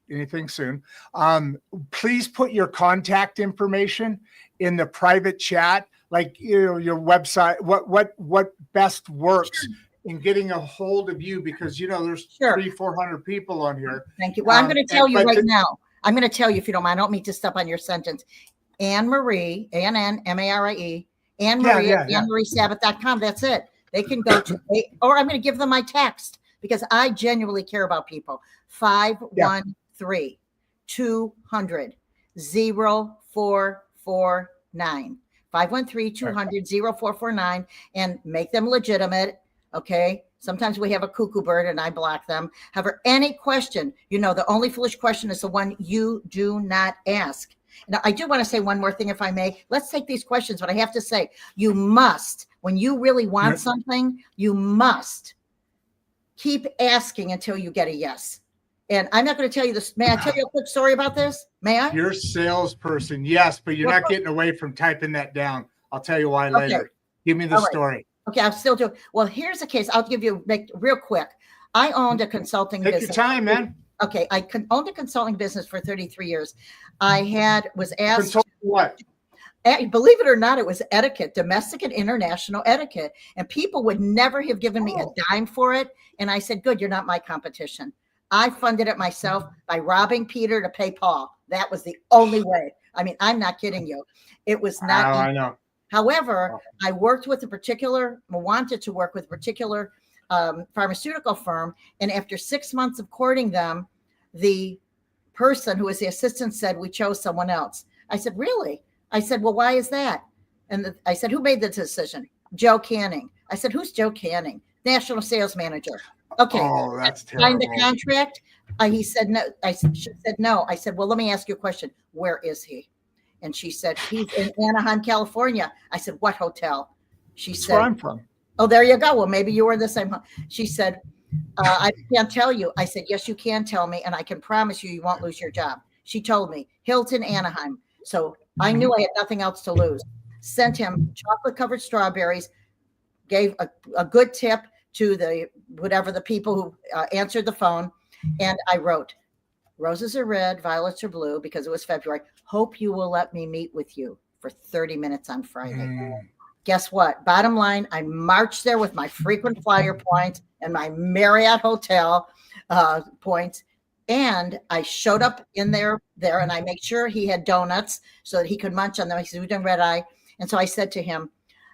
anything soon, please put your contact information in the private chat, like your website, what best works in getting a hold of you, because there's 300-400 people on here. Thank you. Well, I'm going to tell you right now. I'm going to tell you, if you don't mind. I don't mean to step on your sentence. Anne Marie, ANNMARIE, Anne Marie, AnneMarieSabath.com. That's it. They can go to, or I'm going to give them my text because I genuinely care about people. 513-200-0449. 513-200-0449, and make them legitimate. Okay. Sometimes we have a cuckoo bird and I block them. However, any question, the only foolish question is the one you do not ask. Now, I do want to say one more thing, if I may. Let's take these questions, but I have to say, you must, when you really want something, you must keep asking until you get a yes. And I'm not going to tell you this. May I tell you a quick story about this? May I? You're a salesperson, yes, but you're not getting away from typing that down. I'll tell you why later. Give me the story. Okay, I'll still do it. Well, here's the case. I'll give you real quick. I owned a consulting business. Take your time, man. Okay, I owned a consulting business for 33 years. I was asked. Consulting what? Believe it or not, it was etiquette, domestic and international etiquette. And people would never have given me a dime for it. And I said, good, you're not my competition. I funded it myself by robbing Peter to pay Paul. That was the only way. I mean, I'm not kidding you. It was not. I know. However, I wanted to work with a particular pharmaceutical firm. And after 6 months of courting them, the person who was the assistant said, we chose someone else. I said, really? I said, well, why is that? And I said, who made the decision? Joe Canning. I said, who's Joe Canning? National sales manager. Okay. Oh, that's terrible. Signed the contract. He said no. She said no. I said, well, let me ask you a question. Where is he? And she said, he's in Anaheim, California. I said, what hotel? She said, where I'm from. Oh, there you go. Well, maybe you were in the same. She said, I can't tell you. I said, yes, you can tell me. And I can promise you, you won't lose your job. She told me Hilton, Anaheim. So I knew I had nothing else to lose. Sent him chocolate covered strawberries, gave a good tip to the people who answered the phone. And I wrote, roses are red, violets are blue, because it was February. Hope you will let me meet with you for 30 minutes on Friday. Guess what? Bottom line, I marched there with my frequent flyer points and my Marriott hotel points. And I showed up in there, and I made sure he had donuts so that he could munch on them. He said, we've done red eye. And so I said to him,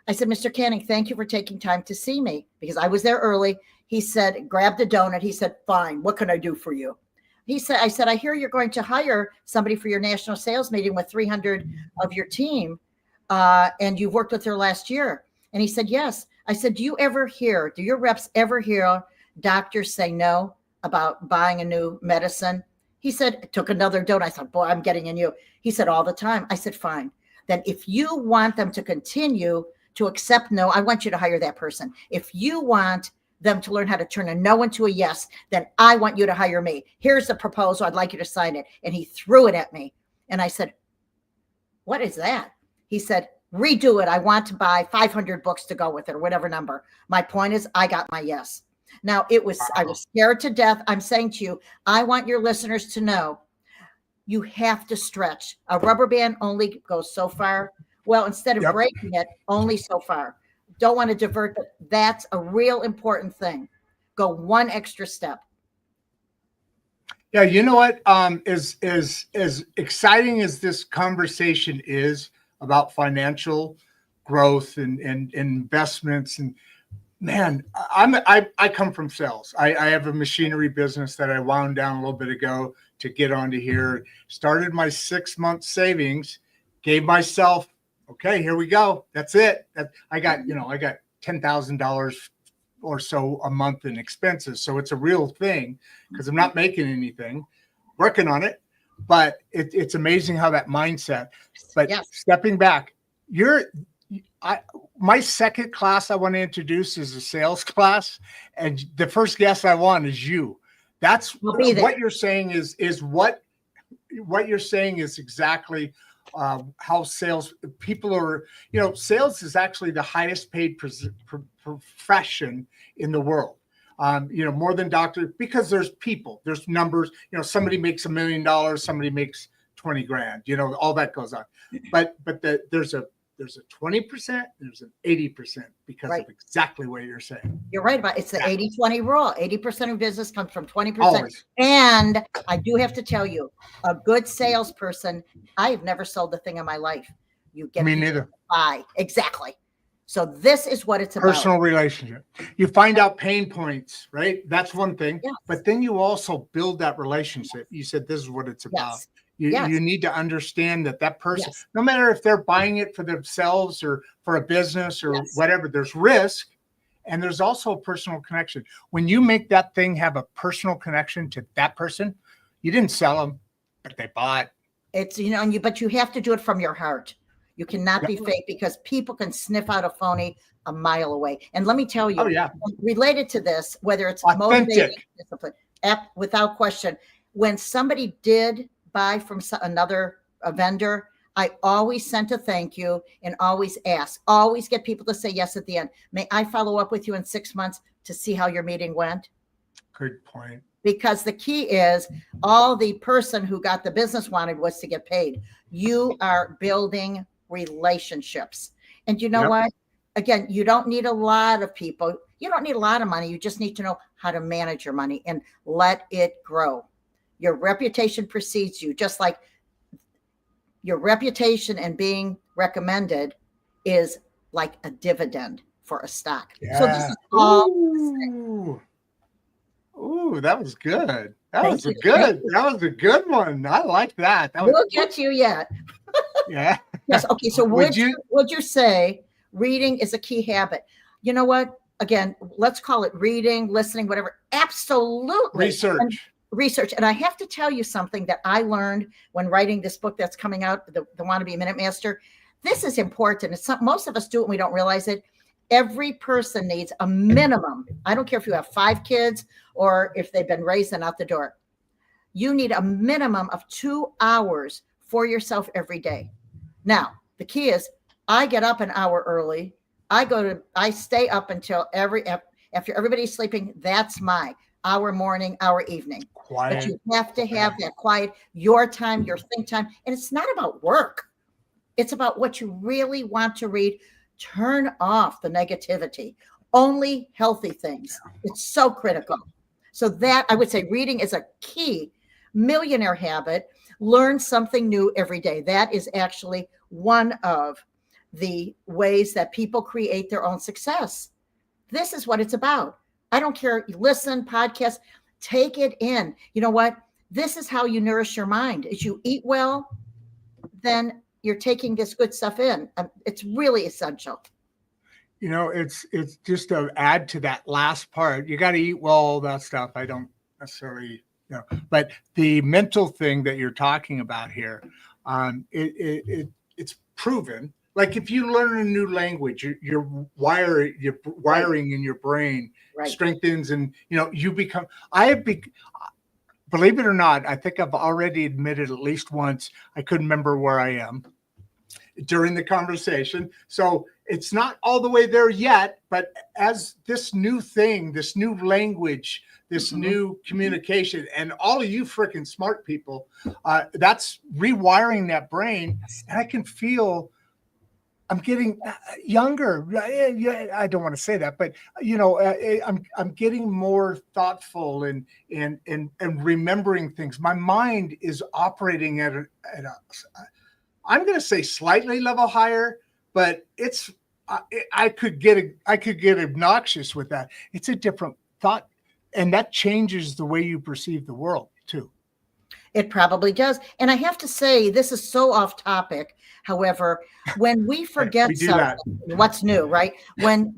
Mr. Canning, thank you for taking time to see me, because I was there early. He said, grabbed a donut. He said, fine, what can I do for you? I said, I hear you're going to hire somebody for your national sales meeting with 300 of your team, and you've worked with her last year. And he said, yes. I said, do your reps ever hear doctors say no about buying a new medicine? He said, took another donut. I thought, boy, I'm getting in you. He said, all the time. I said, fine. Then if you want them to continue to accept no, I want you to hire that person. If you want them to learn how to turn a no into a yes, then I want you to hire me. Here's the proposal. I'd like you to sign it. And he threw it at me. And I said, what is that? He said, redo it. I want to buy 500 books to go with it, or whatever number. My point is, I got my yes. Now I was scared to death. I'm saying to you, I want your listeners to know you have to stretch. A rubber band only goes so far. Well, instead of Yep. breaking it, only so far. Don't want to divert, but that's a real important thing. Go one extra step. Yeah, you know what? As exciting as this conversation is about financial growth and investments, and man, I come from sales. I have a machinery business that I wound down a little bit ago to get onto here. Started my 6-month savings, gave myself, okay, here we go. That's it. I got $10,000 or so a month in expenses. So it's a real thing because I'm not making anything, working on it. But it's amazing how that mindset. But Yes. stepping back, my second class I want to introduce is a sales class, and the first guest I want is you. That's We'll be there. what you're saying is what you're saying is exactly how sales people are. Sales is actually the highest paid profession in the world. More than doctor, because there's people, there's numbers. Somebody makes $1 million, somebody makes 20 grand. All that goes on. But there's a 20%, there's an 80% because Right. of exactly what you're saying. You're right about it. It's the 80-20 rule. 80% of business comes from 20%. Always. And I do have to tell you, a good salesperson, I have never sold a thing in my life. You get Me people neither. to buy. Exactly. So this is what it's about. Personal relationship. You find out pain points, right? That's one thing. Yes. But then you also build that relationship. You said this is what it's about. Yes. You, Yes. you need to understand that person, Yes. no matter if they're buying it for themselves or for a business or Yes. whatever, there's risk and there's also a personal connection. When you make that thing have a personal connection to that person, you didn't sell them, but they bought. It's, but you have to do it from your heart. You cannot be fake because people can sniff out a phony a mile away. And let me tell you, Oh, yeah. related to this, whether it's Authentic. motivating, discipline, without question, when somebody did buy from a vendor, I always sent a thank you and always get people to say yes at the end. May I follow up with you in 6 months to see how your meeting went? Good point. Because the key is all the person who got the business wanted was to get paid. You are building relationships. And you know Yep. what? Again, you don't need a lot of people. You don't need a lot of money. You just need to know how to manage your money and let it grow. Your reputation precedes you, just like your reputation and being recommended is like a dividend for a stock. Yeah. So this is all. Ooh, that was good. That Thank was a you. good. That was a good one. I like that. That was, We'll get you yet. yeah. Yes. Okay. So would you say reading is a key habit? You know what? Again, let's call it reading, listening, whatever. Absolutely. Research. And I have to tell you something that I learned when writing this book that's coming out, the Wannabe Minute Master. This is important. Most of us do it and we don't realize it. Every person needs a minimum. I don't care if you have 5 kids or if they've been raised and out the door. You need a minimum of 2 hours for yourself every day. Now, the key is I get up an hour early. I stay up until after everybody's sleeping. That's my hour morning, hour evening. Quiet. But you have to have that quiet, your time, your think time. And it's not about work. It's about what you really want to read. Turn off the negativity. Only healthy things. It's so critical. So that I would say reading is a key millionaire habit. Learn something new every day. That is actually one of the ways that people create their own success. This is what it's about. I don't care. Listen, podcast, take it in. You know what? This is how you nourish your mind. As you eat well, then you're taking this good stuff in. It's really essential. It's just to add to that last part. You got to eat well, all that stuff. I don't necessarily, but the mental thing that you're talking about here, it's proven. Like if you learn a new language, your wiring in your brain strengthens, and you become. Believe it or not, I think I've already admitted at least once I couldn't remember where I am during the conversation. So it's not all the way there yet, but as this new thing, this new language, this new communication, and all of you freaking smart people, that's rewiring that brain. And I can feel I'm getting younger. I don't want to say that, but I'm getting more thoughtful and remembering things. My mind is operating at a I'm going to say slightly level higher, but it's I could get obnoxious with that. It's a different thought, and that changes the way you perceive the world too. It probably does. And I have to say, this is so off topic. However, when we forget something, what's new, right? When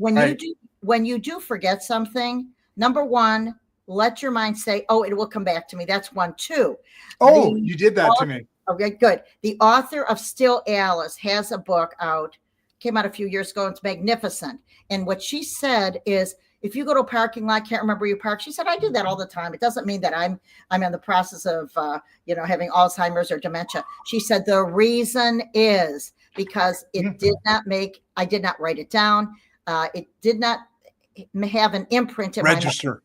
you do forget something, number one, let your mind say, "Oh, it will come back to me." That's one. Two. Oh, you did that to me. Okay, good. The author of Still Alice has a book out, came out a few years ago. It's magnificent. And what she said is, if you go to a parking lot, can't remember your park. She said, I do that all the time. It doesn't mean that I'm in the process of, having Alzheimer's or dementia. She said, the reason is because it did not I did not write it down. It did not have an imprint in register.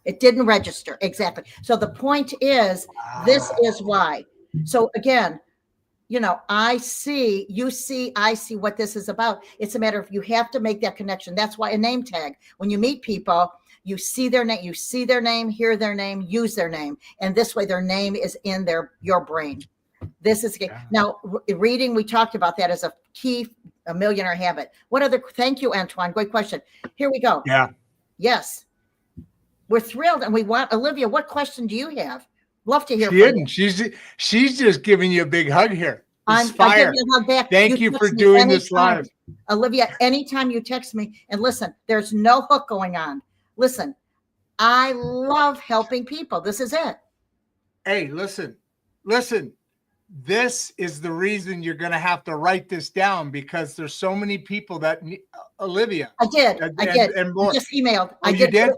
It didn't register. Exactly. So the point is, this is why. So again, I see, you see, I see what this is about. It's a matter of, you have to make that connection. That's why a name tag, when you meet people, you see their name, hear their name, use their name. And this way their name is in your brain. This is now reading. We talked about that as a millionaire habit. Thank you, Antoine. Great question. Here we go. Yeah. Yes. We're thrilled. And we want, Olivia, what question do you have? Love to hear from you. She's just giving you a big hug here. I'll give you a hug back. Thank you for doing this live. Olivia, anytime you text me, and listen, there's no hook going on. Listen, I love helping people. This is it. Hey, listen. This is the reason you're going to have to write this down, because there's so many people that need, Olivia. I did. And more. You just emailed. Oh, you did?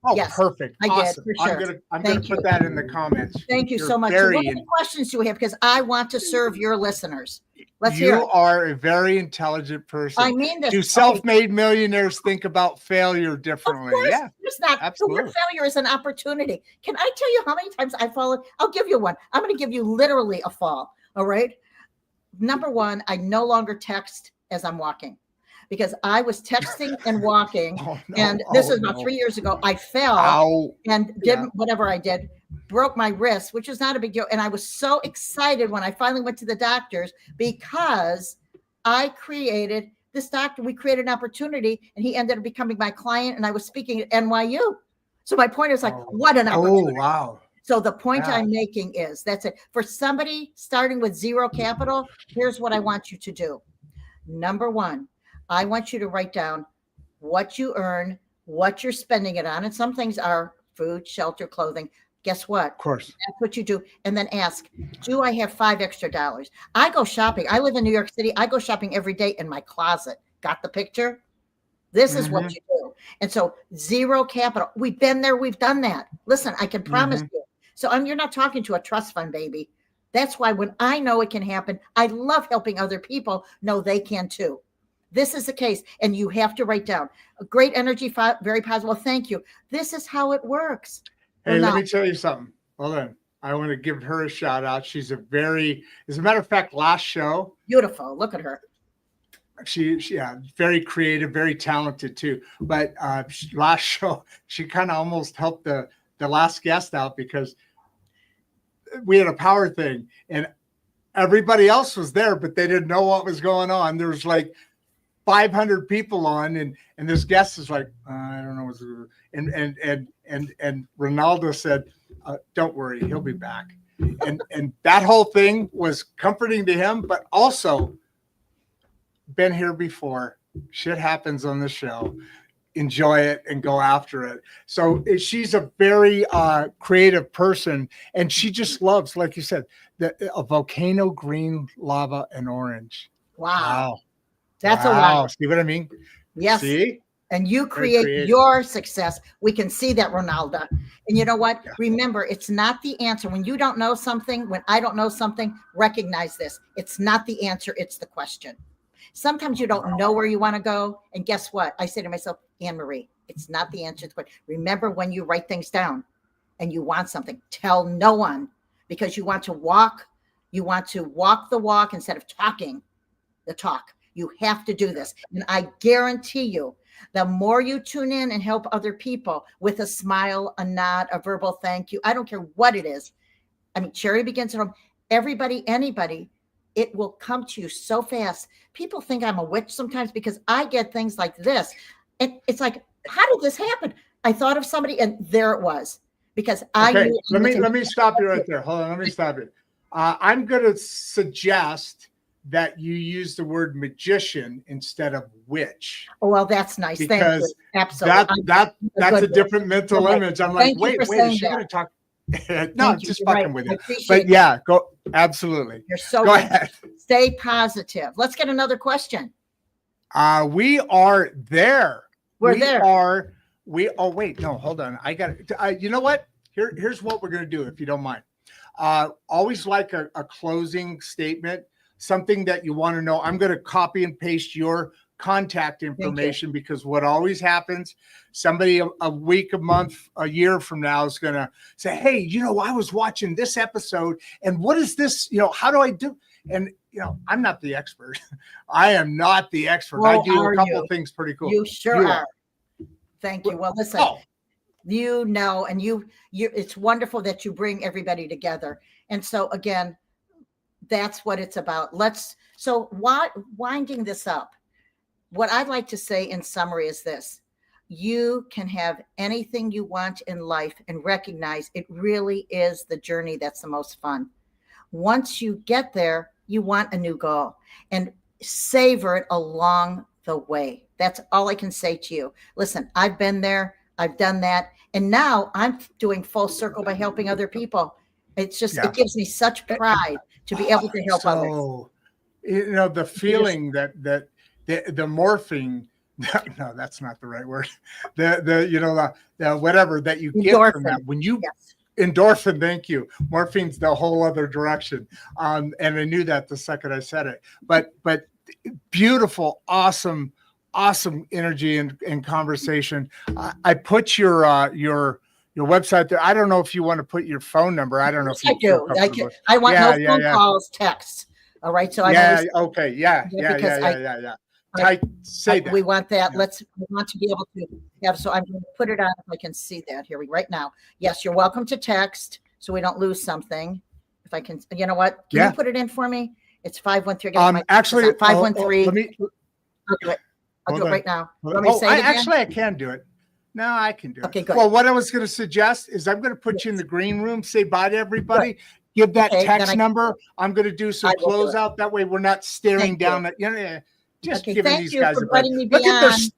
Oh, yes. Perfect. I awesome. did, for sure. I'm going to put that in the comments. Thank you so much. What other questions do we have? Because I want to serve your listeners. Let's hear it. You are a very intelligent person. I mean this. Do self-made millionaires think about failure differently? Of course, yeah, it's not. Absolutely. The word failure is an opportunity. Can I tell you how many times I've fallen? I'll give you one. I'm going to give you literally a fall. All right. Number one, I no longer text as I'm walking, because I was texting and walking. And this was about 3 years ago. I fell and did whatever I did, broke my wrist, which is not a big deal. And I was so excited when I finally went to the doctors, because I created this doctor. We created an opportunity, and he ended up becoming my client, and I was speaking at NYU. So my point is what an opportunity. Oh, wow. So the point I'm making is, that's it. For somebody starting with zero capital, here's what I want you to do. Number one, I want you to write down what you earn, what you're spending it on. And some things are food, shelter, clothing. Guess what? Of course. That's what you do. And then ask, do I have $5 extra? I go shopping. I live in New York City. I go shopping every day in my closet. Got the picture? This is what you do. And so zero capital. We've been there. We've done that. Listen, I can promise you. So you're not talking to a trust fund, baby. That's why when I know it can happen, I love helping other people know they can too. This is the case. And you have to write down a great energy, very positive. Thank you. This is how it works. Hey, let me tell you something. Hold on. I want to give her a shout out. She's as a matter of fact, last show. Beautiful. Look at her. She very creative, very talented too. But last show, she kind of almost helped the last guest out, because we had a power thing and everybody else was there, but they didn't know what was going on. There was like 500 people on, and this guest is like, I don't know what's going on. And Ronaldo said, don't worry, he'll be back. And that whole thing was comforting to him, but also been here before. Shit happens on the show. Enjoy it and go after it. So she's a very creative person, and she just loves, like you said, a volcano, green, lava, and orange. Wow. That's a lot. See what I mean? Yes. See? And you create your success. We can see that, Ronaldo. And you know what? Yeah. Remember, it's not the answer. When you don't know something, when I don't know something, recognize this. It's not the answer. It's the question. Sometimes you don't know where you want to go. And guess what? I say to myself, Anne-Marie, it's not the answer to the question. Remember, when you write things down and you want something, tell no one, because you want to walk the walk instead of talking the talk. You have to do this. And I guarantee you, the more you tune in and help other people with a smile, a nod, a verbal thank you, I don't care what it is. I mean, charity begins at home. Everybody, anybody, it will come to you so fast. People think I'm a witch sometimes because I get things like this. And it's like, how did this happen? I thought of somebody and there it was. Because I Okay, knew let me stop you right there. Hold on, let me stop you. I'm going to suggest that you use the word magician instead of witch. Oh, well, that's nice. Because thank you. Absolutely. that's a different mental Right. image. I'm like, wait, is she going to talk? No, I'm just fucking with you. But yeah, go. Absolutely. You're so go right. ahead. Stay positive. Let's get another question. We are there. We're there. Oh, wait, no, hold on. I got it. You know what? Here's what we're going to do, if you don't mind. Always like a closing statement, something that you want to know. I'm going to copy and paste your contact information because what always happens, somebody a week, a month, a year from now is going to say, hey, I was watching this episode and what is this? How do I do? And, I'm not the expert. I am not the expert. I do a couple of things pretty cool. You sure are. Thank you. Well, listen, and you, it's wonderful that you bring everybody together. And so again, that's what it's about. Winding this up, what I'd like to say in summary is this: you can have anything you want in life and recognize it really is the journey that's the most fun. Once you get there, you want a new goal and savor it along the way. That's all I can say to you. Listen, I've been there, I've done that, and now I'm doing full circle by helping other people. It's just, it gives me such pride to be able to help others. The feeling that the morphing, no, that's not the right word. The whatever that you get from that when you endorphin, thank you. Morphine's the whole other direction. And I knew that the second I said it. But beautiful, awesome energy and conversation. I put your website there. I don't know if you want to put your phone number. I don't know if you do. I want no phone calls, texts. All right. So yeah. Say that. We want that. We want to be able to have, so I'm going to put it on if I can see that here right now. Yes, you're welcome to text so we don't lose something. If I can, you know what? Can you put it in for me? It's 513. Actually, 513. Let me. I'll do it. I'll do it right now. Let me say it again? Actually, I can do it. No, I can do it. Okay, good. Well, what I was going to suggest is I'm going to put you in the green room, say bye to everybody, give that text number. I'm going to do some closeout. That way we're not staring down at, just giving these guys a break. Look at this.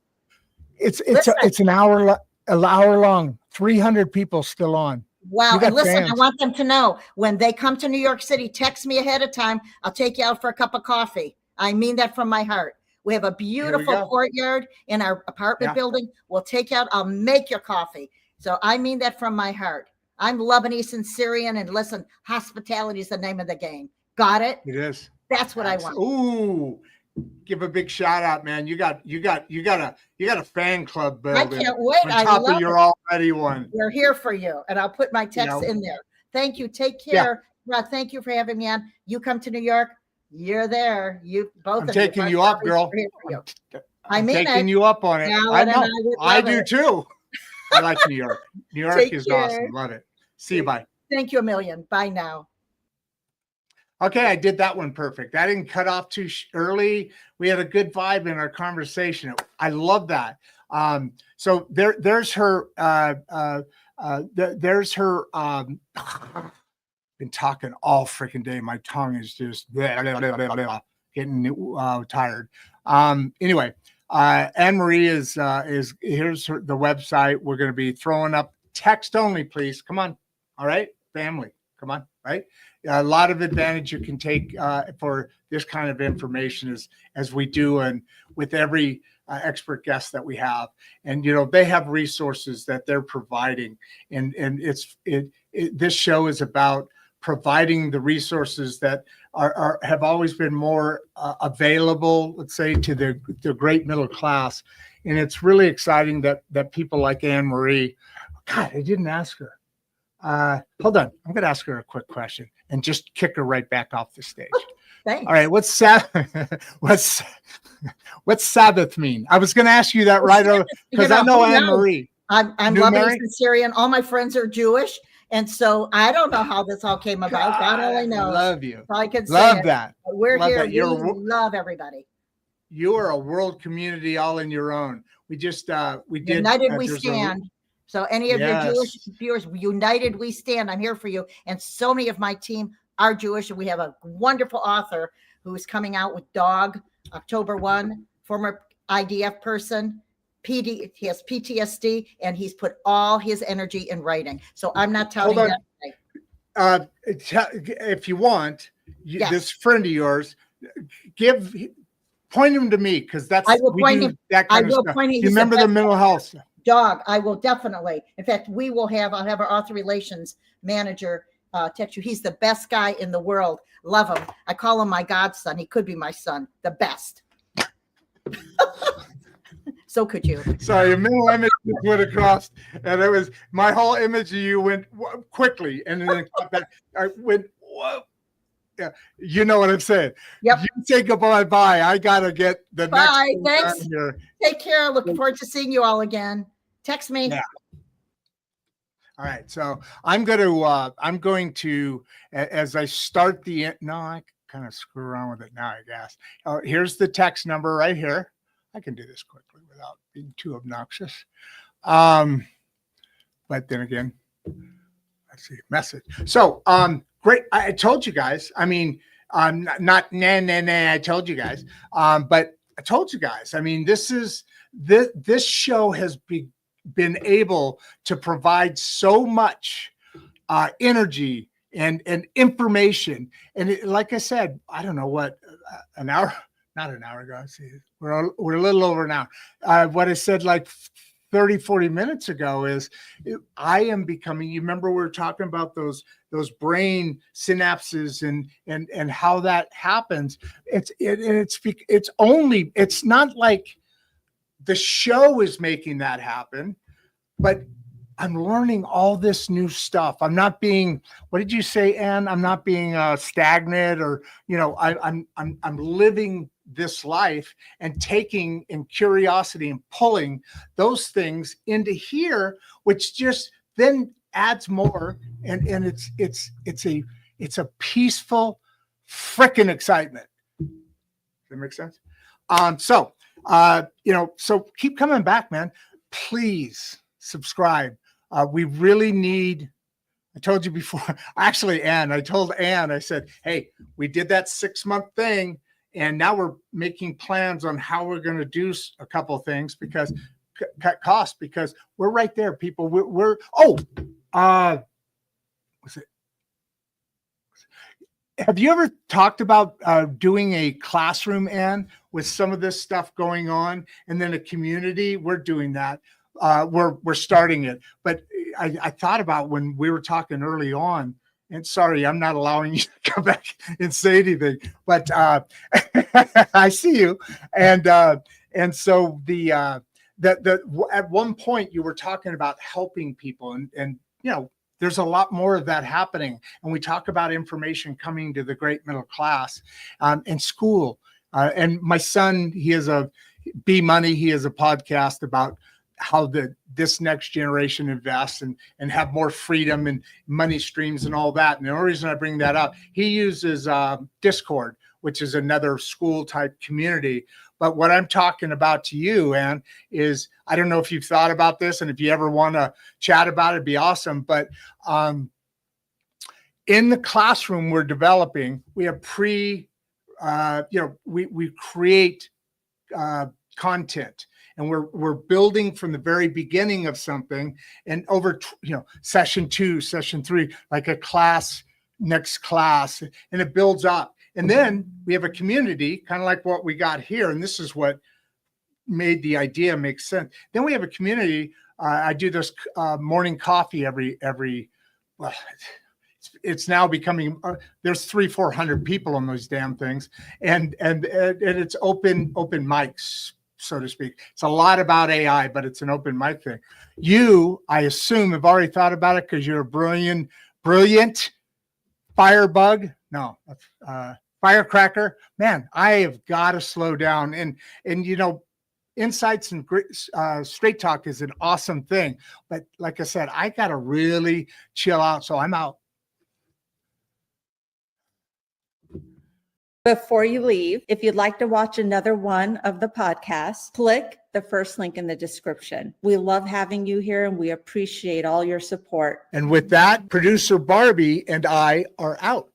It's an hour long, 300 people still on. Wow. And listen, I want them to know when they come to New York City, text me ahead of time. I'll take you out for a cup of coffee. I mean that from my heart. We have a beautiful courtyard in our apartment building. We'll take you out. I'll make your coffee. So I mean that from my heart. I'm Lebanese and Syrian, and listen, hospitality is the name of the game. Got it? It is. That's what I want. Ooh, give a big shout out, man. You got a fan club building. I can't wait. On top of your already one. We're here for you, and I'll put my text in there. Thank you. Take care. Rod, thank you for having me on. You come to New York. You're there. You both. I'm taking you up, girl. I'm taking you up on it. I know. I do too. I like New York. New York is awesome. Love it. See you. Bye. Thank you a million. Bye now. Okay, I did that one perfect. I didn't cut off too early. We had a good vibe in our conversation. I love that. So there's her. There's her. Been talking all freaking day. My tongue is just getting tired. Anyway, Anne-Marie is here's the website. We're going to be throwing up text only, please. Come on. All right, family. Come on. Right. A lot of advantage you can take for this kind of information as we do and with every expert guest that we have. And they have resources that they're providing, and this show is about providing the resources that have always been more available, let's say, to the great middle class. And it's really exciting that people like Anne-Marie, God, I didn't ask her. Hold on. I'm going to ask her a quick question and just kick her right back off the stage. Thanks. All right. What's Sabbath mean? I was going to ask you that right over because I know Anne Marie. I'm New loving Mary? and Syrian. All my friends are Jewish. And so I don't know how this all came about. God only knows. Love you. So I can Love say that. But we're Love here. that. We love everybody. You are a world community all in your own. We just we did United we stand. So any of your Jewish viewers, united we stand. I'm here for you. And so many of my team are Jewish. And we have a wonderful author who is coming out with Dog October 1, former IDF person. He has PTSD, and he's put all his energy in writing. So I'm not telling that. If you want, Yes. This friend of yours, point him to me because that's I will point him. That kind of stuff. You remember the mental health stuff? Dog, I will definitely. In fact, I'll have our author relations manager text you. He's the best guy in the world. Love him. I call him my godson. He could be my son. The best. So could you. Sorry, your mental image went across, and it was my whole image of you went quickly, and then I went, whoa. Yeah, you know what I'm saying. Yep. You say goodbye. Bye. I gotta get the Bye. next Thanks. here. Take care. Looking forward to seeing you all again. Text me. Yeah. All right. So I'm going to as I start I kind of screw around with it now, I guess. Here's the text number right here. I can do this quickly without being too obnoxious. But then again, let's see, message. So, great. I told you guys, I mean, not I told you guys, but I told you guys, I mean, this show has been able to provide so much energy and information. And like I said, I don't know what, not an hour ago. See, we're a little over an hour. What I said like 30, 40 minutes ago is I am becoming, you remember we were talking about those brain synapses and how that happens. It's not like the show is making that happen, but I'm learning all this new stuff. I'm not being, what did you say, Anne? I'm not being stagnant or, I'm living this life and taking in curiosity and pulling those things into here, which just then adds more. And it's a peaceful frickin' excitement. Does that make sense? So keep coming back, man. Please subscribe. We really need, I told you before, actually, I told Anne, I said, hey, we did that 6-month thing. And now we're making plans on how we're going to do a couple of things because cut costs, because we're right there, people. Have you ever talked about doing a classroom, Anne, with some of this stuff going on, and then a community? We're doing that. We're starting it. But I thought about when we were talking early on, and sorry, I'm not allowing you to come back and say anything, but I see you. And so at one point you were talking about helping people, and there's a lot more of that happening. And we talk about information coming to the great middle class in school. And my son, he has a B Money. He has a podcast about how this next generation invests and have more freedom and money streams and all that. And the only reason I bring that up, he uses Discord, which is another school type community. But what I'm talking about to you, Anne, is I don't know if you've thought about this, and if you ever want to chat about it, it'd be awesome. But in the classroom we're developing, we have we create content. And we're building from the very beginning of something, and over session 2, session 3, like a class, next class, and it builds up. And then we have a community, kind of like what we got here, and this is what made the idea make sense. Then we have a community. I do this morning coffee every. Well, it's now becoming. There's 300-400 people on those damn things, and it's open mics, so to speak. It's a lot about AI, but it's an open mic thing. You, I assume, have already thought about it because you're a brilliant firebug. No, firecracker, man, I have got to slow down. And insights and straight talk is an awesome thing. But like I said, I got to really chill out. So I'm out. Before you leave, if you'd like to watch another one of the podcasts, click the first link in the description. We love having you here and we appreciate all your support. And with that, producer Barbie and I are out.